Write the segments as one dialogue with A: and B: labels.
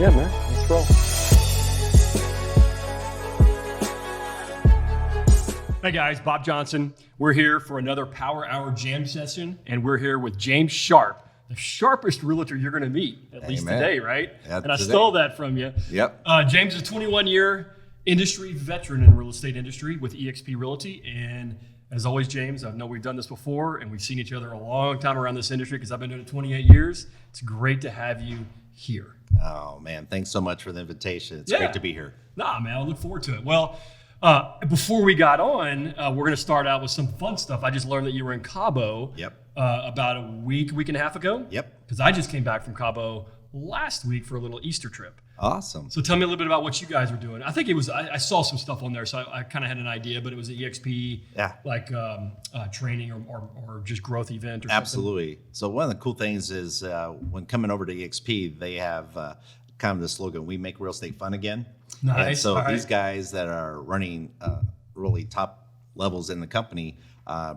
A: Yeah, man. Let's roll. Hey guys, Bob Johnson. We're here for another Power Hour Jam session, and we're here with James Sharp, the sharpest realtor you're going to meet, at least today, right?
B: Yeah,
A: and I stole that from you.
B: Yep.
A: James is a 21-year industry veteran in the real estate industry with eXp Realty, and as always, James, I know we've done this before, and we've seen each other a long time around this industry because I've been doing it 28 years. It's great to have you here.
B: Oh, man. Thanks so much for the invitation. It's great to be here.
A: Nah, man, I look forward to it. Well, before we got on, we're going to start out with some fun stuff. I just learned that you were in Cabo about a week and a half ago.
B: Yep.
A: Because I just came back from Cabo last week for a little Easter trip.
B: Awesome.
A: So tell me a little bit about what you guys were doing. I think it was, I saw some stuff on there, so I kind of had an idea, but it was an EXP training or just growth event or something.
B: Absolutely. So one of the cool things is when coming over to EXP, they have kind of the slogan, "We make real estate fun again."
A: Nice.
B: And so these guys that are running really top levels in the company,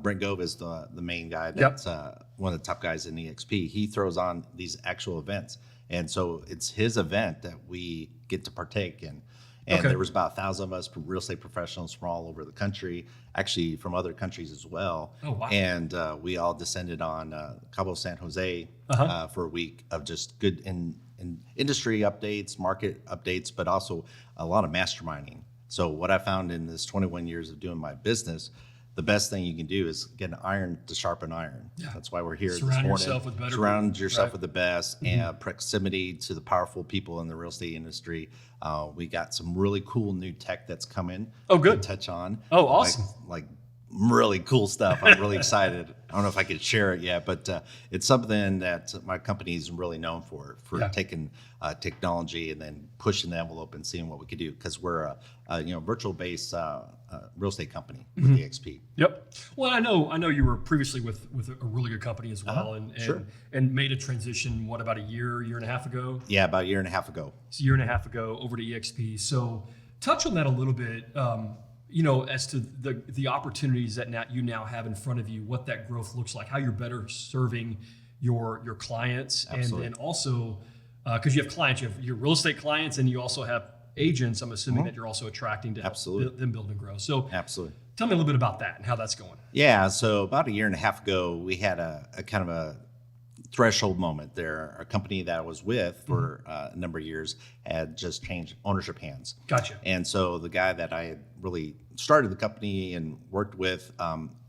B: Brent Gove is the main guy. That's one of the top guys in EXP. He throws on these actual events. And so it's his event that we get to partake in. And there was about 1,000 of us real estate professionals from all over the country, actually from other countries as well.
A: Oh, wow.
B: And we all descended on Cabo San Jose for a week of just good in industry updates, market updates, but also a lot of masterminding. So what I found in this 21 years of doing my business, the best thing you can do is get an iron to sharpen iron. Yeah. That's why we're here this morning. Surround yourself with the best and proximity to the powerful people in the real estate industry. We got some really cool new tech that's coming.
A: Oh, good.
B: To touch on.
A: Oh, awesome.
B: Like really cool stuff. I'm really excited. I don't know if I could share it yet, but it's something that my company is really known for taking technology and then pushing the envelope and seeing what we could do, because we're a virtual-based real estate company with EXP.
A: Yep. Well, I know you were previously with a really good company as well, and made a transition. What, about a year and a half ago?
B: Yeah, about a year and a half ago.
A: It's a year and a half ago over to EXP. So touch on that a little bit. As to the opportunities that you now have in front of you, what that growth looks like, how you're better serving your clients.
B: Absolutely.
A: And then also, because you have clients, you have your real estate clients, and you also have agents, I'm assuming, that you're also attracting to help them build and grow. So
B: absolutely.
A: Tell me a little bit about that and how that's going.
B: Yeah, so about a year and a half ago, we had a kind of a threshold moment there. Our company that I was with for a number of years had just changed ownership hands.
A: Gotcha.
B: And so the guy that I had really started the company and worked with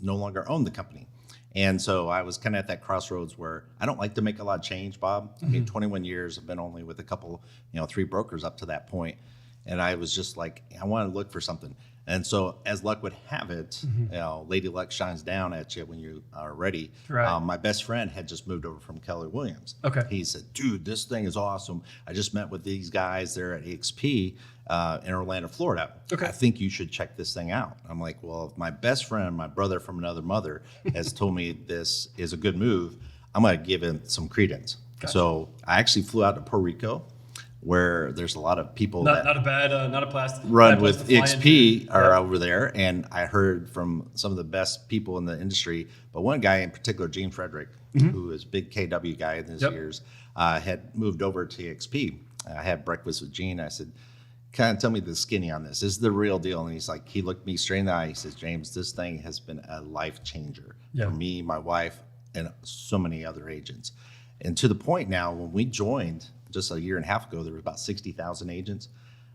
B: no longer owned the company. And so I was kind of at that crossroads where I don't like to make a lot of change, Bob. I mean, 21 years, I've been only with a couple, 3 brokers up to that point. And I was just like, I want to look for something. And so as luck would have it, Lady Luck shines down at you when you are ready.
A: Right.
B: My best friend had just moved over from Keller Williams.
A: Okay.
B: He said, dude, this thing is awesome. I just met with these guys there at EXP in Orlando, Florida.
A: Okay.
B: I think you should check this thing out. I'm like, well, if my best friend, my brother from another mother, has told me this is a good move, I'm going to give it some credence. Gotcha. So I actually flew out to Puerto Rico, where there's a lot of people
A: not a plastic
B: run with EXP are over there, and I heard from some of the best people in the industry. But one guy in particular, Gene Frederick, who is a big KW guy in his years, had moved over to EXP. I had breakfast with Gene. I said, kind of tell me the skinny on this. This is the real deal. And he's like, he looked me straight in the eye. He says, James, this thing has been a life changer for me, my wife, and so many other agents. And to the point now, when we joined just a year and a half ago, there was about 60,000 agents.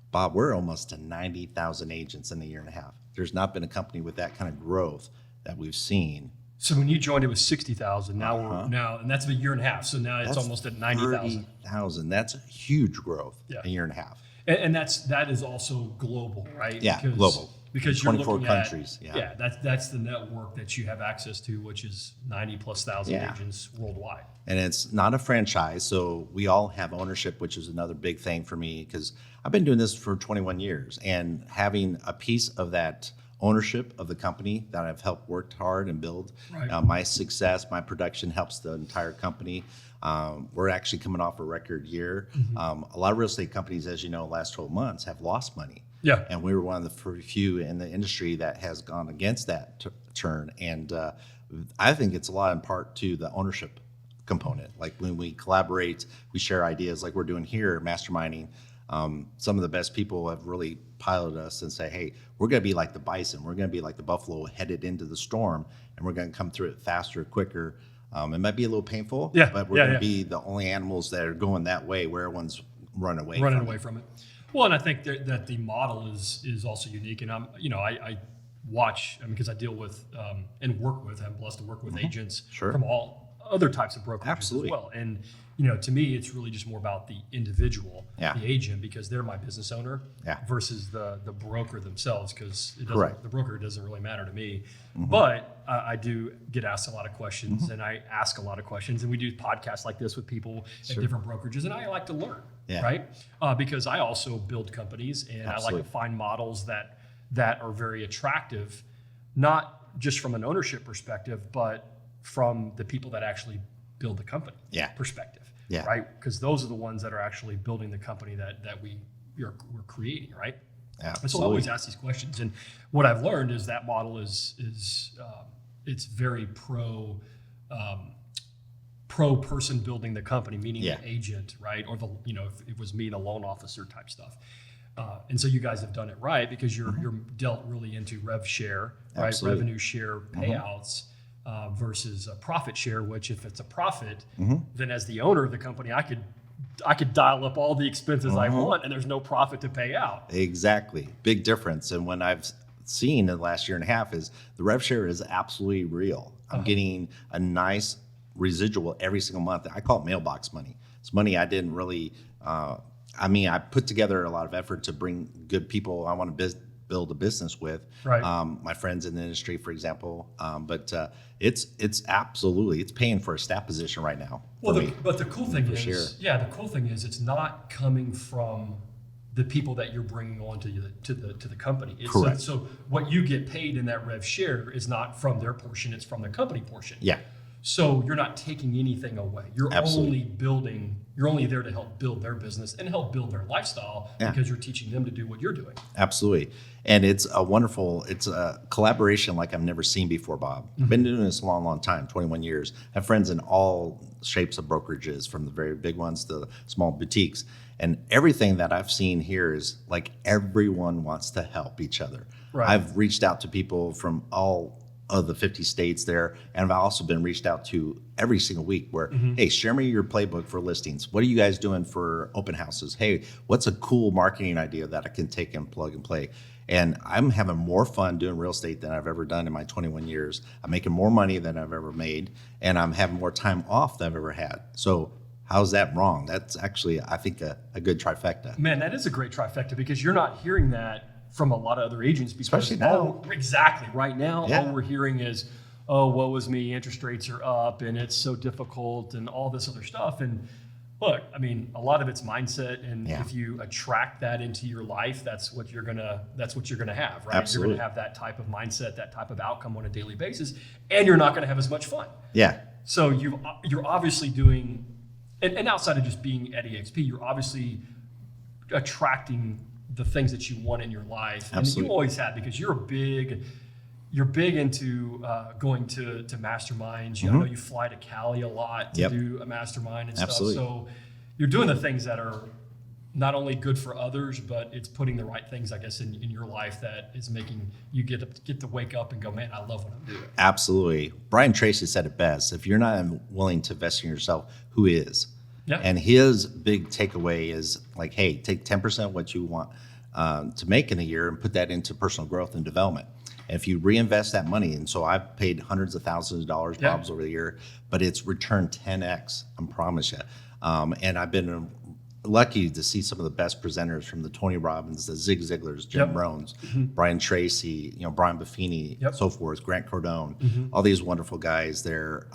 B: Bob, we're almost to 90,000 agents in a year and a half. There's not been a company with that kind of growth that we've seen.
A: So when you joined, it was 60,000. Now and that's a year and a half. So now it's almost at 90,000.
B: 30,000. That's a huge growth in a year and a half.
A: And that is also global, right?
B: Yeah, global.
A: Because you're
B: 24
A: looking
B: countries.
A: That's the network that you have access to, which is 90,000+ agents worldwide.
B: And it's not a franchise, so we all have ownership, which is another big thing for me, because I've been doing this for 21 years, and having a piece of that ownership of the company that I've helped worked hard and build.
A: Right.
B: My success, my production helps the entire company. We're actually coming off a record year. A lot of real estate companies, as you know, last 12 months have lost money.
A: Yeah.
B: And we were one of the few in the industry that has gone against that turn. And I think it's a lot in part to the ownership component. Like when we collaborate, we share ideas like we're doing here, masterminding. Some of the best people have really piloted us and say, hey, we're going to be like the bison. We're going to be like the buffalo headed into the storm, and we're going to come through it faster, quicker. It might be a little painful, but we're going to be the only animals that are going that way where everyone's running away from it.
A: Well, and I think that the model is also unique. And I watch, because I deal with and work with, I'm blessed to work with agents from all other types of brokerages as well. And to me, it's really just more about the individual, the agent, because they're my business owner versus the broker themselves, because the broker doesn't really matter to me. But I do get asked a lot of questions, and I ask a lot of questions, and we do podcasts like this with people at different brokerages, and I like to learn, right? Because I also build companies, and I like to find models that are very attractive, not just from an ownership perspective, but from the people that actually build the company perspective, right? Because those are the ones that are actually building the company that we're creating, right? And so I always ask these questions, and what I've learned is that model is it's very pro person building the company, meaning the agent, right? Or if it was me, the loan officer type stuff. And so you guys have done it right, because you're dealt really into rev share, right? Revenue share payouts. Versus a profit share, which if it's a profit, then as the owner of the company, I could dial up all the expenses I want, and there's no profit to pay out.
B: Exactly. Big difference. And when I've seen in the last year and a half is the rev share is absolutely real. I'm getting a nice residual every single month. I call it mailbox money. It's money I didn't really, I put together a lot of effort to bring good people I want to build a business with, my friends in the industry, for example. But it's absolutely, it's paying for a staff position right now.
A: Well, but the cool thing is, it's not coming from the people that you're bringing on to the company. Correct. So what you get paid in that rev share is not from their portion; it's from the company portion.
B: Yeah.
A: So you're not taking anything away. You're only building. You're only there to help build their business and help build their lifestyle, because you're teaching them to do what you're doing.
B: Absolutely. And it's a collaboration like I've never seen before, Bob. I've been doing this a long, long time, 21 years. I have friends in all shapes of brokerages, from the very big ones to the small boutiques. And everything that I've seen here is like everyone wants to help each other. Right. I've reached out to people from all of the 50 states there. And I've also been reached out to every single week where, hey, share me your playbook for listings. What are you guys doing for open houses? Hey, what's a cool marketing idea that I can take and plug and play? And I'm having more fun doing real estate than I've ever done in my 21 years. I'm making more money than I've ever made, and I'm having more time off than I've ever had. So how's that wrong? That's actually, I think, a good trifecta.
A: Man, that is a great trifecta, because you're not hearing that from a lot of other agents, because
B: especially now.
A: Exactly. Right now, all we're hearing is, oh, woe is me, interest rates are up and it's so difficult and all this other stuff. And look, a lot of it's mindset, and if you attract that into your life, that's what you're gonna have, right?
B: Absolutely.
A: You're gonna have that type of mindset, that type of outcome on a daily basis, and you're not gonna have as much fun.
B: Yeah.
A: So you're obviously doing, and outside of just being at EXP, you're obviously attracting the things that you want in your life.
B: Absolutely.
A: And you always have, because you're big into going to masterminds. I know you fly to Cali a lot to do a mastermind and stuff. So you're doing the things that are not only good for others, but it's putting the right things, I guess, in your life that is making you get to wake up and go, man, I love what I'm doing.
B: Absolutely. Brian Tracy said it best. If you're not willing to invest in yourself, who is?
A: Yeah.
B: And his big takeaway is like, hey, take 10% of what you want to make in a year and put that into personal growth and development. And if you reinvest that money, and so I've paid hundreds of thousands of dollars, Bob's, over the year, but it's returned 10x, I promise you. And I've been lucky to see some of the best presenters, from the Tony Robbins, the Zig Ziglars, Jim Rohns, Brian Tracy, Brian Buffini, so forth, Grant Cardone, all these wonderful guys there.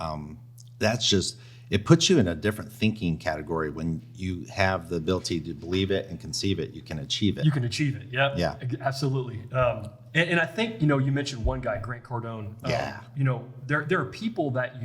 B: That's just, it puts you in a different thinking category. When you have the ability to believe it and conceive it, you can achieve it.
A: You can achieve it. Yep.
B: Yeah.
A: Absolutely. And I think, you mentioned one guy, Grant Cardone. There are people that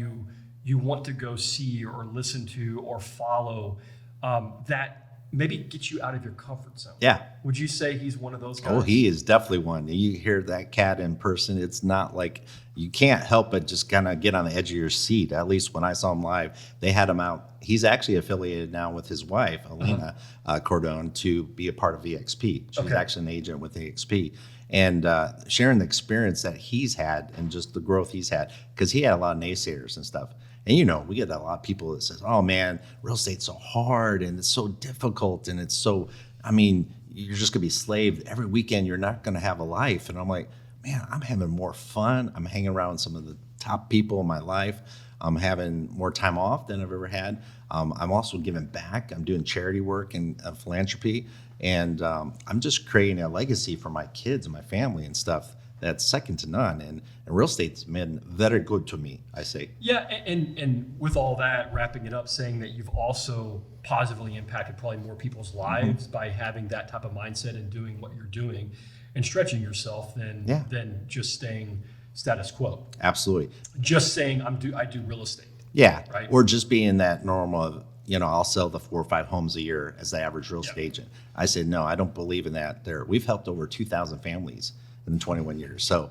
A: you want to go see or listen to or follow that maybe get you out of your comfort zone.
B: Yeah.
A: Would you say he's one of those guys?
B: Oh, he is definitely one. You hear that cat in person, it's not like you can't help but just kind of get on the edge of your seat. At least when I saw him live, they had him out. He's actually affiliated now with his wife, Alina Cordone, to be a part of EXP. She's actually an agent with EXP. And sharing the experience that he's had and just the growth he's had, because he had a lot of naysayers and stuff. And, you know, we get a lot of people that says, oh, man, real estate's so hard and it's so difficult and it's so, I mean, you're just going to be slaved. Every weekend you're not going to have a life. And I'm like, man, I'm having more fun. I'm hanging around with some of the top people in my life. I'm having more time off than I've ever had. I'm also giving back. I'm doing charity work and philanthropy. And I'm just creating a legacy for my kids and my family and stuff that's second to none. And real estate's been very good to me, I say.
A: Yeah, and with all that, wrapping it up, saying that you've also positively impacted probably more people's lives by having that type of mindset and doing what you're doing and stretching yourself than just staying status quo.
B: Absolutely.
A: Just saying I do real estate.
B: Yeah,
A: right?
B: Or just being that normal, you know, I'll sell the 4 or 5 homes a year as the average real estate agent. I said, no, I don't believe in that. We've helped over 2,000 families in 21 years. So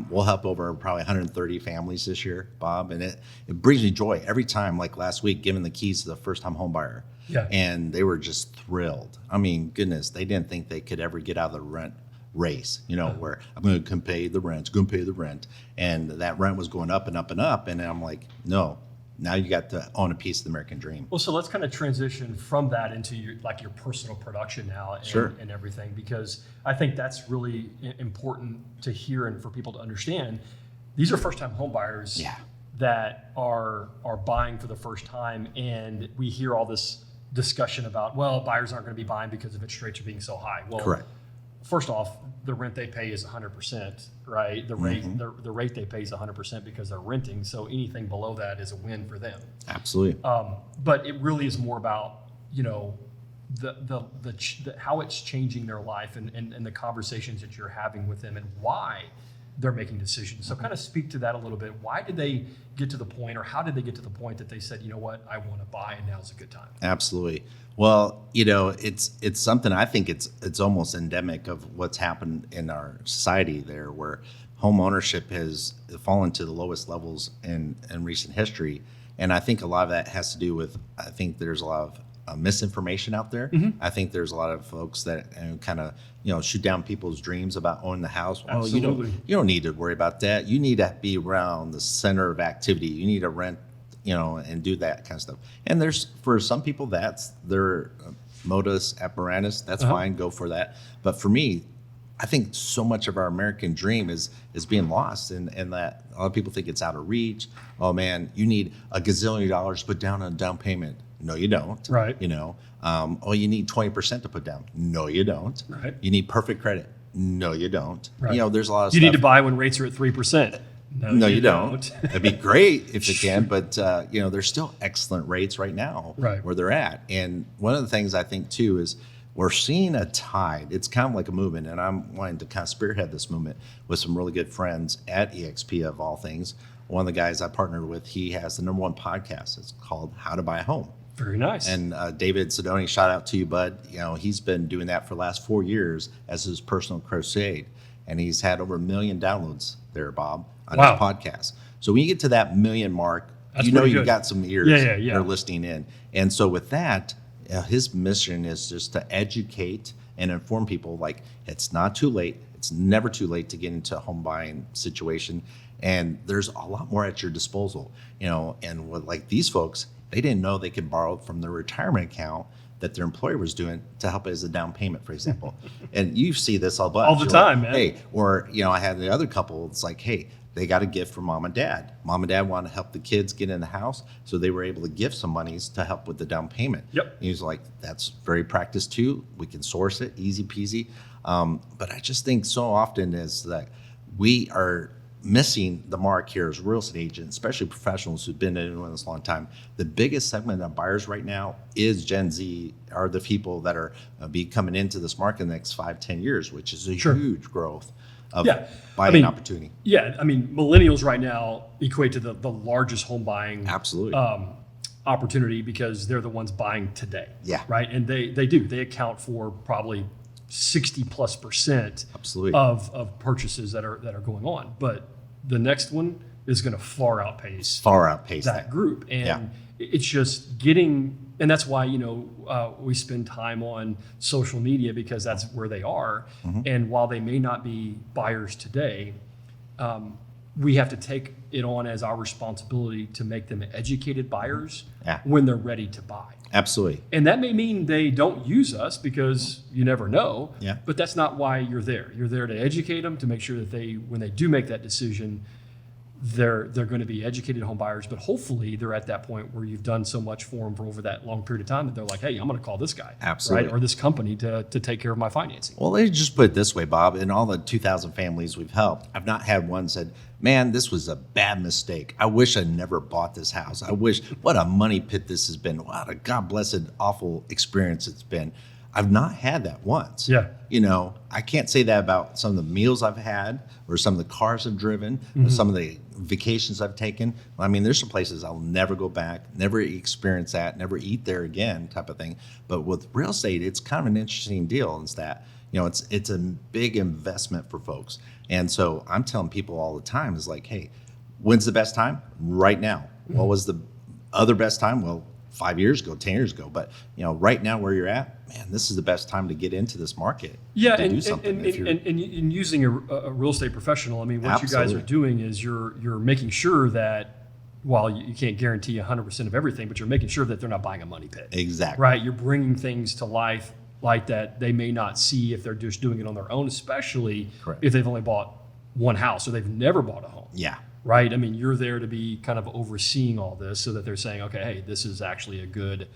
B: we'll help over probably 130 families this year, Bob. And it brings me joy every time, like last week, giving the keys to the first-time home buyer.
A: Yeah.
B: And they were just thrilled. I mean, goodness, they didn't think they could ever get out of the rent race, you know, where I'm going to pay the rent. And that rent was going up and up and up. And I'm like, no, now you got to own a piece of the American dream.
A: Well, so let's kind of transition from that into your personal production now and everything, because I think that's really important to hear and for people to understand. These are first-time home buyers that are buying for the first time, and we hear all this discussion about, well, buyers aren't going to be buying because of interest rates are being so high. Well,
B: correct.
A: First off, the rent they pay is 100%, right? The rate the rate they pay is 100% because they're renting. So anything below that is a win for them.
B: Absolutely.
A: But it really is more about, you know, the how it's changing their life and the conversations that you're having with them and why they're making decisions. So kind of speak to that a little bit. Why did they get to the point, or how did they get to the point that they said, you know what, I want to buy and now's a good time?
B: Absolutely. Well, you know, it's something, I think it's almost endemic of what's happened in our society there, where home ownership has fallen to the lowest levels in recent history. And I think a lot of that has to do with, I think there's a lot of misinformation out there. I think there's a lot of folks that kind of, you know, shoot down people's dreams about owning the house.
A: Absolutely.
B: You don't need to worry about that. You need to be around the center of activity. You need to rent, you know, and do that kind of stuff. And there's, for some people, that's their modus operandi. That's fine. Go for that. But for me, I think so much of our American dream is being lost, and that a lot of people think it's out of reach. Oh man, you need $1 gazillion to put down on a down payment. No, you don't.
A: Right.
B: You know, you need 20% to put down. No, you don't.
A: Right.
B: You need perfect credit. No, you don't.
A: Right.
B: You know, there's a lot of
A: You
B: stuff.
A: need to buy when rates are at 3%.
B: No, you don't. That'd be great if you can, but you know, there's still excellent rates right now where they're at. And one of the things I think too is we're seeing a tide. It's kind of like a movement, and I'm wanting to kind of spearhead this movement with some really good friends at EXP of all things. One of the guys I partnered with, he has the #1 podcast. It's called How to Buy a Home.
A: Very nice.
B: And David Sidoni, shout out to you, bud. You know, he's been doing that for the last 4 years as his personal crusade. And he's had over 1 million downloads there, Bob, on his podcast. So when you get to that 1 million mark, you know you've got some ears that are listening in. And so with that, his mission is just to educate and inform people, like, it's not too late. It's never too late to get into a home buying situation. And there's a lot more at your disposal, you know. And with, like, these folks, they didn't know they could borrow from their retirement account that their employer was doing to help as a down payment, for example. And you see this all
A: the time, man.
B: Hey, or, you know, I had the other couple, it's like, hey, they got a gift from mom and dad. Mom and dad wanted to help the kids get in the house, so they were able to give some monies to help with the down payment.
A: Yep.
B: And he's like, that's very practice too. We can source it, easy peasy. But I just think so often is that we are missing the mark here as real estate agents, especially professionals who've been in this a long time. The biggest segment of buyers right now is Gen Z, are the people that are be coming into this market in the next 5-10 years, which is a huge growth of buying opportunity.
A: Yeah, I mean, millennials right now equate to the largest home buying opportunity because they're the ones buying today.
B: Yeah.
A: Right. And they account for probably 60+%
B: Absolutely.
A: of purchases that are going on. But the next one is going to far outpace
B: that
A: group. And
B: Yeah.
A: it's just getting, and that's why, we spend time on social media because that's where they are.
B: Mm-hmm.
A: And while they may not be buyers today, we have to take it on as our responsibility to make them educated buyers
B: Yeah.
A: when they're ready to buy.
B: Absolutely.
A: And that may mean they don't use us because you never know.
B: Yeah.
A: But that's not why you're there. You're there to educate them, to make sure that when they do make that decision, they're going to be educated home buyers. But hopefully they're at that point where you've done so much for them for over that long period of time that they're like, hey, I'm going to call this guy.
B: Absolutely.
A: Right? Or this company to take care of my financing.
B: Well, let me just put it this way, Bob. In all the 2,000 families we've helped, I've not had one said, man, this was a bad mistake. I wish I never bought this house. I wish, what a money pit this has been. What a God blessed, awful experience it's been. I've not had that once.
A: Yeah.
B: I can't say that about some of the meals I've had or some of the cars I've driven, or some of the vacations I've taken. I mean, there's some places I'll never go back, never experience that, never eat there again type of thing. But with real estate, it's kind of an interesting deal. It's that, it's a big investment for folks. And so I'm telling people all the time is like, hey, when's the best time? Right now. What was the other best time? Well, 5 years ago, 10 years ago. But, right now where you're at, man, this is the best time to get into this market.
A: Yeah,
B: to do something.
A: and using a real estate professional, I mean, what you guys
B: Absolutely.
A: are doing is you're making sure that while you can't guarantee 100% of everything, but you're making sure that they're not buying a money pit.
B: Exactly.
A: Right? You're bringing things to life like that they may not see if they're just doing it on their own, especially
B: Correct.
A: if they've only bought one house or they've never bought a home.
B: Yeah.
A: Right? I mean, you're there to be kind of overseeing all this so that they're saying, okay, hey, this is actually a good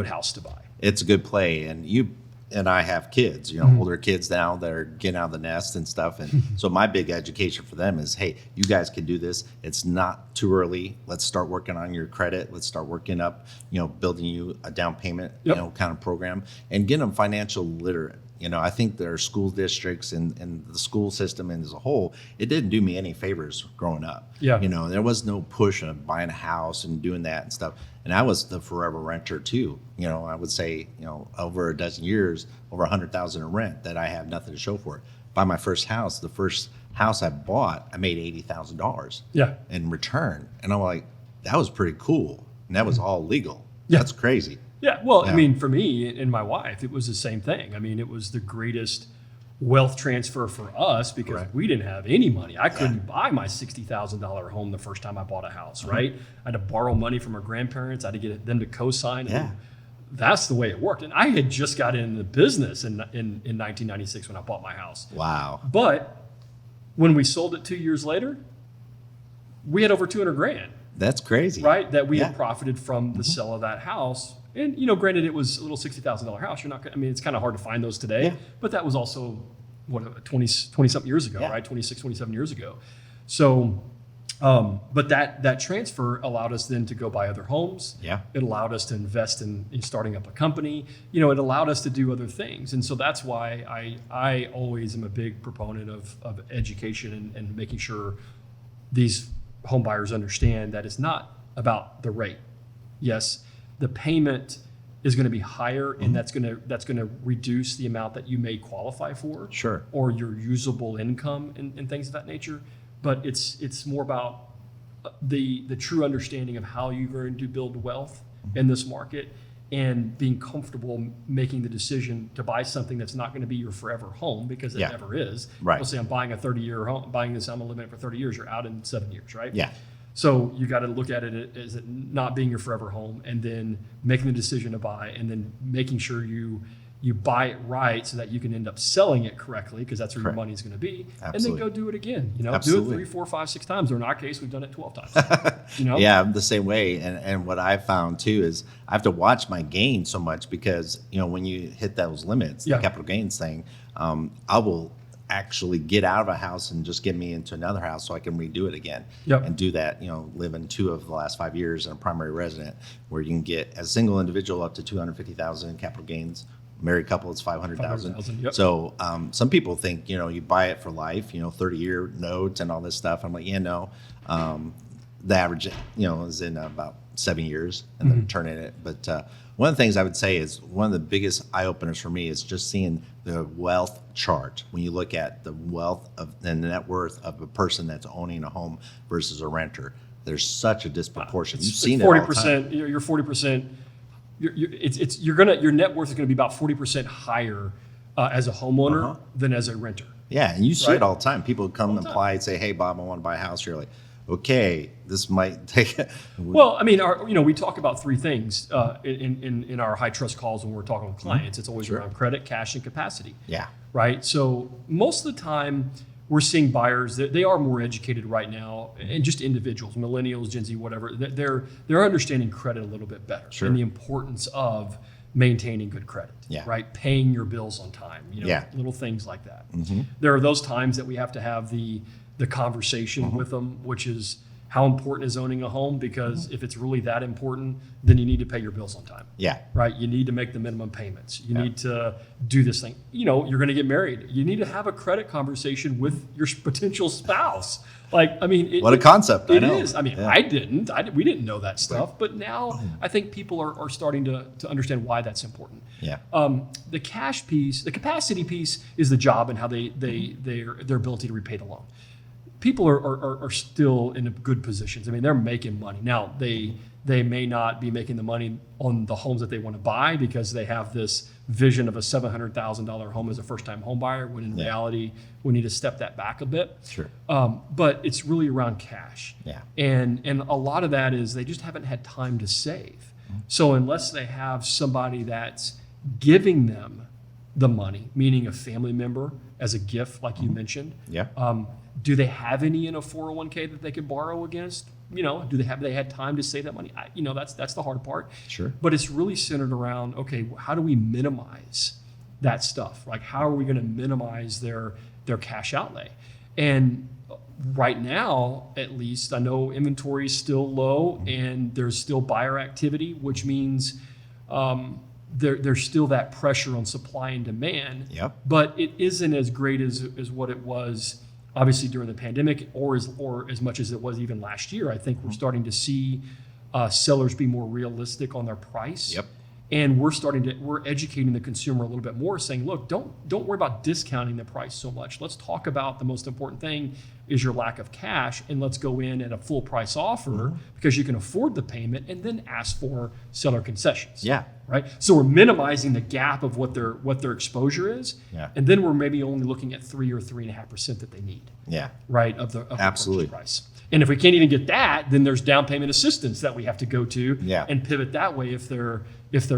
A: house to buy.
B: It's a good play. And you and I have kids, older kids now that are getting out of the nest and stuff. And so my big education for them is, hey, you guys can do this. It's not too early. Let's start working on your credit. Let's start working up, building you a down payment,
A: Yep.
B: kind of program and get them financial literate. I think there are school districts and the school system as a whole, it didn't do me any favors growing up.
A: Yeah.
B: There was no push of buying a house and doing that and stuff. And I was the forever renter too. I would say, over a dozen years, over 100,000 in rent that I have nothing to show for it. Buy my first house, the first house I bought, I made $80,000
A: Yeah.
B: in return. And I'm like, that was pretty cool. And that was all legal.
A: Yeah.
B: That's crazy.
A: Yeah, well,
B: Yeah.
A: I mean, for me and my wife, it was the same thing. I mean, it was the greatest wealth transfer for us because
B: Correct.
A: we didn't have any money. I couldn't buy my $60,000 home the first time I bought a house, right? I had to borrow money from our grandparents. I had to get them to co-sign. And
B: Yeah.
A: that's the way it worked. And I had just got into the business in 1996 when I bought my house.
B: Wow.
A: But when we sold it 2 years later, we had over 200 grand.
B: That's crazy.
A: Right, that we
B: Yeah.
A: had profited from the sale of that house. And, granted, it was a little $60,000 house. You're not gonna, I mean, it's kind of hard to find those today,
B: Yeah.
A: but that was also, 20 something years ago,
B: Yeah.
A: right? 26, 27 years ago. So, but that transfer allowed us then to go buy other homes.
B: Yeah.
A: It allowed us to invest in starting up a company. It allowed us to do other things. And so that's why I always am a big proponent of education and making sure these home buyers understand that it's not about the rate. Yes, the payment is going to be higher, and that's going to reduce the amount that you may qualify for,
B: Sure.
A: or your usable income and things of that nature. But it's more about the true understanding of how you're going to build wealth in this market and being comfortable making the decision to buy something that's not going to be your forever home because it
B: Yeah.
A: never is.
B: Right.
A: Let's say I'm buying a 30-year home, buying this, I'm going to live in it for 30 years. You're out in 7 years, right?
B: Yeah.
A: So you got to look at it as it not being your forever home, and then making the decision to buy, and then making sure you buy it right so that you can end up selling it correctly because that's where
B: Correct.
A: your money's going to be,
B: Absolutely.
A: and then go do it again. Do
B: Absolutely.
A: it 3, 4, 5, 6 times. Or in our case, we've done it 12 times.
B: Yeah, I'm the same way. And what I found too is I have to watch my gain so much because, when you hit those limits,
A: Yeah.
B: the capital gains thing, I will actually get out of a house and just get me into another house so I can redo it again.
A: Yep.
B: And do that, live in 2 of the last 5 years in a primary resident where you can get as a single individual up to 250,000 in capital gains. Married couple, it's 500,000.
A: 500,000, yep.
B: So some people think, you buy it for life, 30-year notes and all this stuff. I'm like, no. the average, is in about 7 years, and they're turning it. But one of the things I would say is one of the biggest eye openers for me is just seeing the wealth chart. When you look at the wealth of and the net worth of a person that's owning a home versus a renter, there's such a disproportion. You've seen it all the time.
A: 40%. You're 40%. Your net worth is going to be about 40% higher as a homeowner than as a renter.
B: Yeah, and you see
A: Right?
B: it all the time. People come and apply and say, "Hey, Bob, I want to buy a house." You're like, "Okay, this might take."
A: Well, I mean, we talk about three things in our high trust calls when we're talking with clients. It's always around credit, cash, and capacity.
B: Yeah,
A: Right. So most of the time, we're seeing buyers that they are more educated right now, and just individuals, millennials, Gen Z, whatever. They're understanding credit a little bit better and the importance of maintaining good credit.
B: Yeah.
A: Right. Paying your bills on time. Little things like that. There are those times that we have to have the conversation with them, which is how important is owning a home? Because if it's really that important, then you need to pay your bills on time.
B: yeah,
A: Right. You need to make the minimum payments. You need to do this thing. You're going to get married. You need to have a credit conversation with your potential spouse. What
B: what a concept! I know.
A: Is. I mean,
B: Yeah.
A: I didn't. We didn't know that stuff. But now I think people are starting to understand why that's important.
B: Yeah,
A: The cash piece, the capacity piece, is the job and how their ability to repay the loan. People are still in good positions. I mean, they're making money now. They may not be making the money on the homes that they want to buy because they have this vision of a $700,000 home as a first-time home buyer, when in reality we need to step that back a bit.
B: sure.
A: But it's really around cash.
B: Yeah.
A: And a lot of that is they just haven't had time to save. So unless they have somebody that's giving them the money, meaning a family member as a gift, like you mentioned,
B: Yeah.
A: do they have any in a 401k that they could borrow against? Do they had time to save that money? That's the hard part.
B: Sure.
A: But it's really centered around, okay, how do we minimize that stuff? Like, how are we going to minimize their cash outlay? And right now, at least, I know inventory is still low and there's still buyer activity, which means there's still that pressure on supply and demand.
B: Yep.
A: But it isn't as great as what it was obviously during the pandemic, or as much as it was even last year. I think we're starting to see sellers be more realistic on their price.
B: Yep.
A: And we're educating the consumer a little bit more, saying, look, don't worry about discounting the price so much. Let's talk about the most important thing is your lack of cash, and let's go in at a full price offer because you can afford the payment, and then ask for seller concessions.
B: Yeah.
A: Right. So we're minimizing the gap of what their exposure is.
B: Yeah.
A: And then we're maybe only looking at 3 or 3.5% that they need.
B: Yeah.
A: Right. Of the
B: Absolutely.
A: purchase price. And if we can't even get that, then there's down payment assistance that we have to go to and pivot that way if they're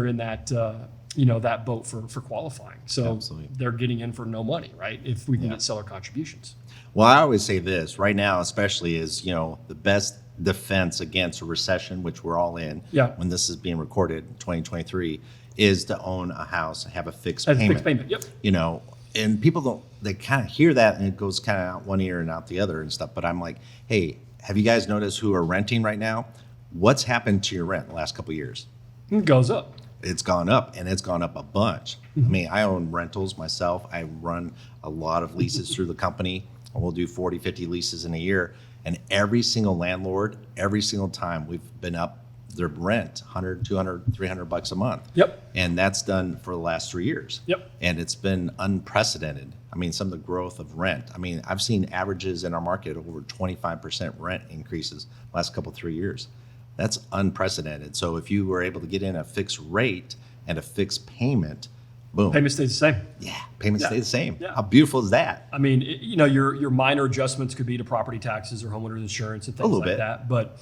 A: in that that boat for qualifying. So
B: Absolutely.
A: they're getting in for no money, right? If we can get seller contributions.
B: Well, I always say this right now, especially is, the best defense against a recession, which we're all in when this is being recorded in 2023, is to own a house and have a fixed
A: As a
B: payment.
A: fixed payment. Yep.
B: And people they kind of hear that and it goes kind of out one ear and out the other and stuff. But I'm like, hey, have you guys noticed who are renting right now? What's happened to your rent the last couple of years?
A: It goes up.
B: It's gone up, and it's gone up a bunch. I mean, I own rentals myself. I run a lot of leases through the company. We'll do 40, 50 leases in a year. And every single landlord, every single time we've been up their rent, 100, 200, 300 bucks a month.
A: Yep.
B: And that's done for the last 3 years.
A: Yep.
B: And it's been unprecedented. I mean, some of the growth of rent. I mean, I've seen averages in our market of over 25% rent increases last couple, 3 years. That's unprecedented. So if you were able to get in a fixed rate and a fixed payment, boom.
A: Payment stays the same.
B: Yeah, payments stay the same.
A: Yeah.
B: How beautiful is that?
A: I mean, your minor adjustments could be to property taxes or homeowners insurance and things
B: little
A: like
B: bit.
A: that, but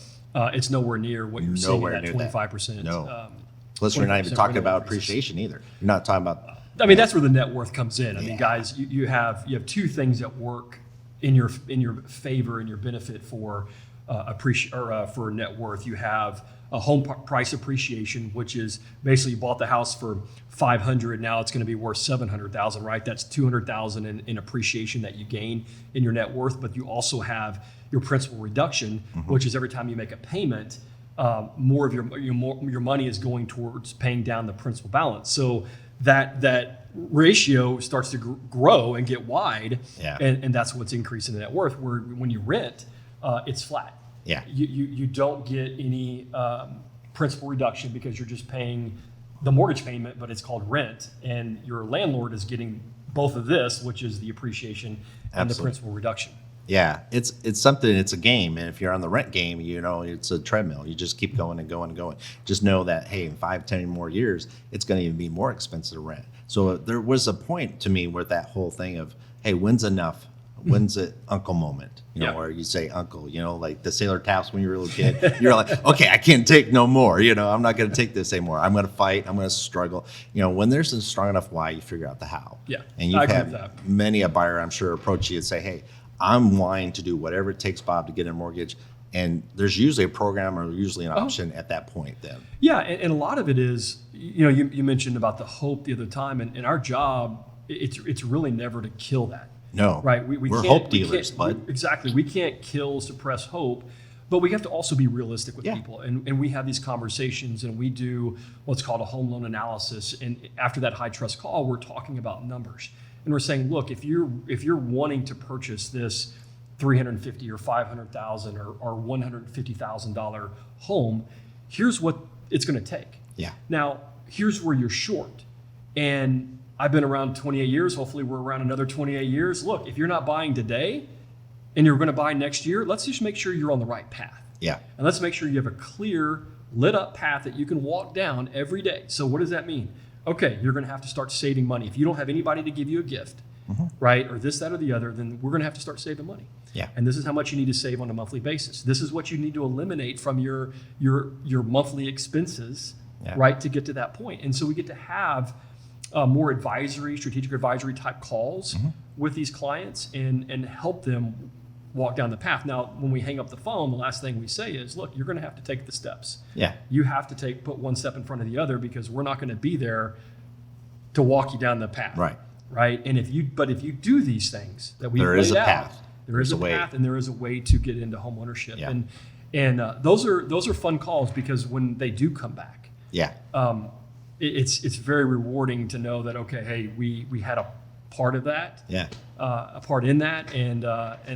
A: it's nowhere near what you're seeing at 25%.
B: No. Plus, we're not even
A: 20%
B: talking
A: rental
B: about
A: increases.
B: appreciation either. You're not talking about.
A: I mean, that's where the net worth comes in. I mean, guys, you have two things that work in your favor and your benefit for for net worth. You have a home price appreciation, which is basically you bought the house for $500, now it's going to be worth $700,000, right? That's $200,000 in appreciation that you gain in your net worth. But you also have your principal reduction, which is every time you make a payment, more of your money is going towards paying down the principal balance. So that ratio starts to grow and get wide, and that's what's increasing the net worth. Where when you rent, it's flat.
B: Yeah.
A: You don't get any principal reduction because you're just paying the mortgage payment, but it's called rent, and your landlord is getting both of this, which is the appreciation and the
B: Absolutely.
A: principal reduction.
B: Yeah, it's something. It's a game, and if you're on the rent game, it's a treadmill. You just keep going and going and going. Just know that hey, in 5-10 more years, it's going to even be more expensive to rent. So there was a point to me where that whole thing of hey, when's enough? When's it uncle moment?
A: Yeah.
B: Or you say uncle, like the Sailor Taps when you were a little kid. You're like, okay, I can't take no more. I'm not going to take this anymore. I'm going to fight. I'm going to struggle. When there's a strong enough why, you figure out the how.
A: Yeah,
B: And
A: I
B: you've
A: agree with
B: had
A: that.
B: many a buyer, I'm sure, approach you and say, hey, I'm wanting to do whatever it takes, Bob, to get a mortgage. And there's usually a program or usually an option at that point then.
A: Yeah, and a lot of it is, you mentioned about the hope the other time, and our job, it's really never to kill that.
B: No.
A: Right? We
B: We're
A: can't-
B: hope
A: we
B: dealers,
A: can't-
B: bud.
A: Exactly. We can't suppress hope, but we have to also be realistic with
B: Yeah.
A: people. And we have these conversations, and we do what's called a home loan analysis. And after that high trust call, we're talking about numbers. And we're saying, look, if you're wanting to purchase this $350,000 or $500,000 or $150,000 home, here's what it's going to take.
B: Yeah.
A: Now, here's where you're short. And I've been around 28 years. Hopefully, we're around another 28 years. Look, if you're not buying today and you're going to buy next year, let's just make sure you're on the right path.
B: Yeah.
A: And let's make sure you have a clear, lit up path that you can walk down every day. So, what does that mean? Okay, you're going to have to start saving money. If you don't have anybody to give you a gift, right, or this, that, or the other, then we're going to have to start saving money.
B: Yeah.
A: And this is how much you need to save on a monthly basis. This is what you need to eliminate from your monthly expenses,
B: Yeah.
A: right, to get to that point. And so we get to have more strategic advisory type calls with these clients and help them walk down the path. Now, when we hang up the phone, the last thing we say is, look, you're going to have to take the steps.
B: Yeah.
A: You have to put one step in front of the other because we're not going to be there to walk you down the path.
B: Right.
A: Right. And if you do these things that we've
B: There is
A: laid
B: a
A: out,
B: path.
A: there is
B: There's
A: a
B: a way.
A: path, and there is a way to get into home ownership.
B: Yeah.
A: And those are fun calls because when they do come back,
B: Yeah.
A: it's very rewarding to know that okay, hey, we had a part of that,
B: Yeah.
A: a part in that, and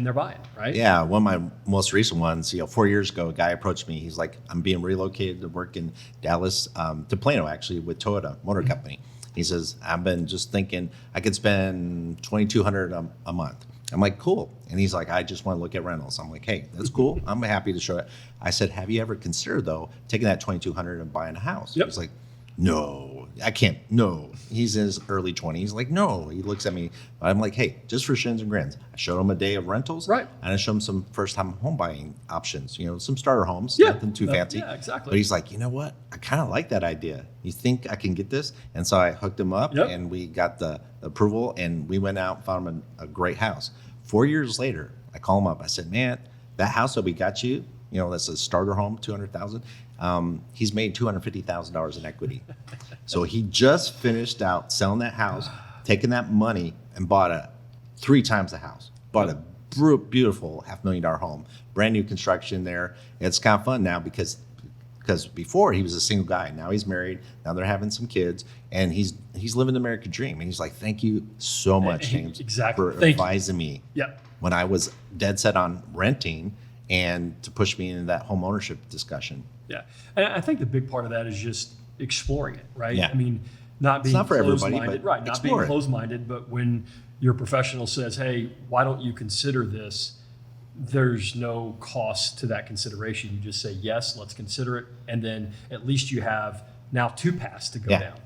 A: they're buying, right?
B: Yeah, one of my most recent ones, 4 years ago, a guy approached me. He's like, I'm being relocated to work in Dallas, to Plano, actually, with Toyota Motor Company. He says, I've been just thinking I could spend $2,200 a month. I'm like, cool. And he's like, I just want to look at rentals. I'm like, hey, that's cool. I'm happy to show it. I said, have you ever considered, though, taking that $2,200 and buying a house?
A: Yep.
B: He's like, no, I can't. No. He's in his early 20s. He's like, no. He looks at me. I'm like, hey, just for shins and grins. I showed him a day of rentals.
A: Right.
B: And I showed him some first-time home buying options, some starter homes,
A: Yeah.
B: nothing too fancy.
A: Yeah, exactly.
B: But he's like, you know what? I kind of like that idea. You think I can get this? And so I hooked him up
A: Yep.
B: and we got the approval and we went out and found him a great house. 4 years later, I call him up. I said, man, that house that we got you, that's a starter home, $200,000. He's made $250,000 in equity. So he just finished out selling that house, taking that money and bought 3 times the house. Bought a beautiful $500,000 home, brand new construction there. It's kind of fun now because before he was a single guy. Now he's married. Now they're having some kids, and he's living the American dream. And he's like, "Thank you so much, James,
A: Exactly.
B: for
A: Thank you.
B: advising me
A: Yep.
B: when I was dead set on renting and to push me into that home ownership discussion."
A: Yeah. And I think the big part of that is just exploring it, right?
B: Yeah.
A: I mean, not being
B: not for everybody,
A: closed-minded,
B: but
A: right? Not being
B: explore it.
A: closed-minded, but when your professional says, "Hey, why don't you consider this?" There's no cost to that consideration. You just say, "Yes, let's consider it," and then at least you have now 2 paths to go
B: Yeah.
A: down.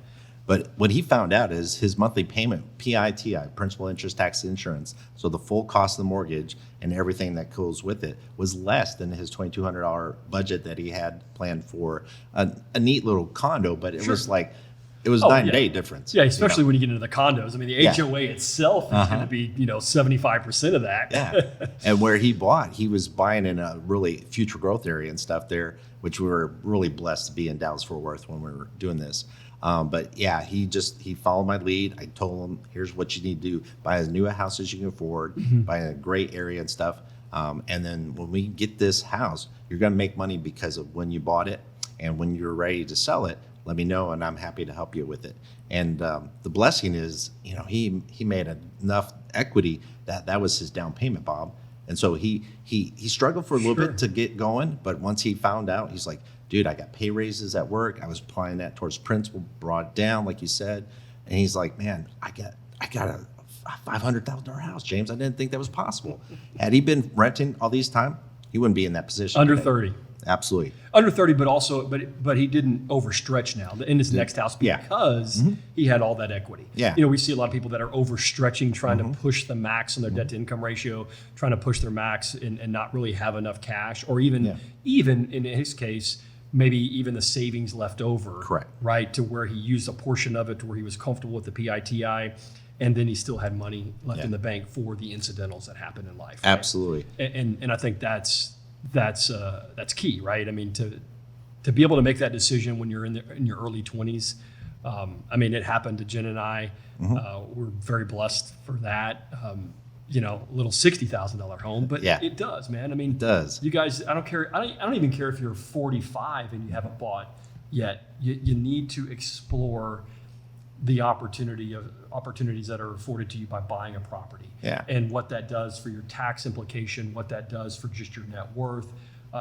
B: But what he found out is his monthly payment, PITI, principal, interest, tax, insurance, so the full cost of the mortgage and everything that goes with it, was less than his $2,200 budget that he had planned for a neat little condo. But it
A: Sure.
B: was like, it was
A: Oh,
B: night and
A: yeah.
B: day difference.
A: Yeah, especially when you get into the condos. I mean, the
B: Yeah.
A: HOA itself is going to be 75% of that.
B: Yeah. And where he bought, he was buying in a really future growth area and stuff there, which we were really blessed to be in Dallas-Fort Worth when we were doing this. But yeah, he followed my lead. I told him, here's what you need to do. Buy as new a house as you can afford, buy in a great area and stuff. And then when we get this house, you're going to make money because of when you bought it. And when you're ready to sell it, let me know, and I'm happy to help you with it. And the blessing is, he made enough equity that was his down payment, Bob. And so he struggled for a little bit to get going, but once he found out, he's like, dude, I got pay raises at work. I was applying that towards principal, brought it down, like you said. And he's like, man, I got a $500,000 house, James. I didn't think that was possible. Had he been renting all these time, he wouldn't be in that position.
A: Under
B: today.
A: 30.
B: Absolutely.
A: Under 30, but also, but he didn't overstretch now in his next house because he had all that equity.
B: Yeah.
A: You know, we see a lot of people that are overstretching, trying to push the max on their debt to income ratio, trying to push their max and not really have enough cash, or even in his case, maybe even the savings left over.
B: Correct.
A: Right, to where he used a portion of it to where he was comfortable with the PITI, and then he still had money left in the bank for the incidentals that happen in life. Right?
B: Absolutely.
A: And I think that's key, right? I mean, to be able to make that decision when you're in your early 20s. I mean, it happened to Jen and I. We're very blessed for that. You know, a little $60,000 home, but it does, man. I mean, it does. You guys, I don't care. I don't even care if you're 45 and you haven't bought yet. You need to explore the opportunities that are afforded to you by buying a property.
B: Yeah.
A: And what that does for your tax implication, what that does for just your net worth.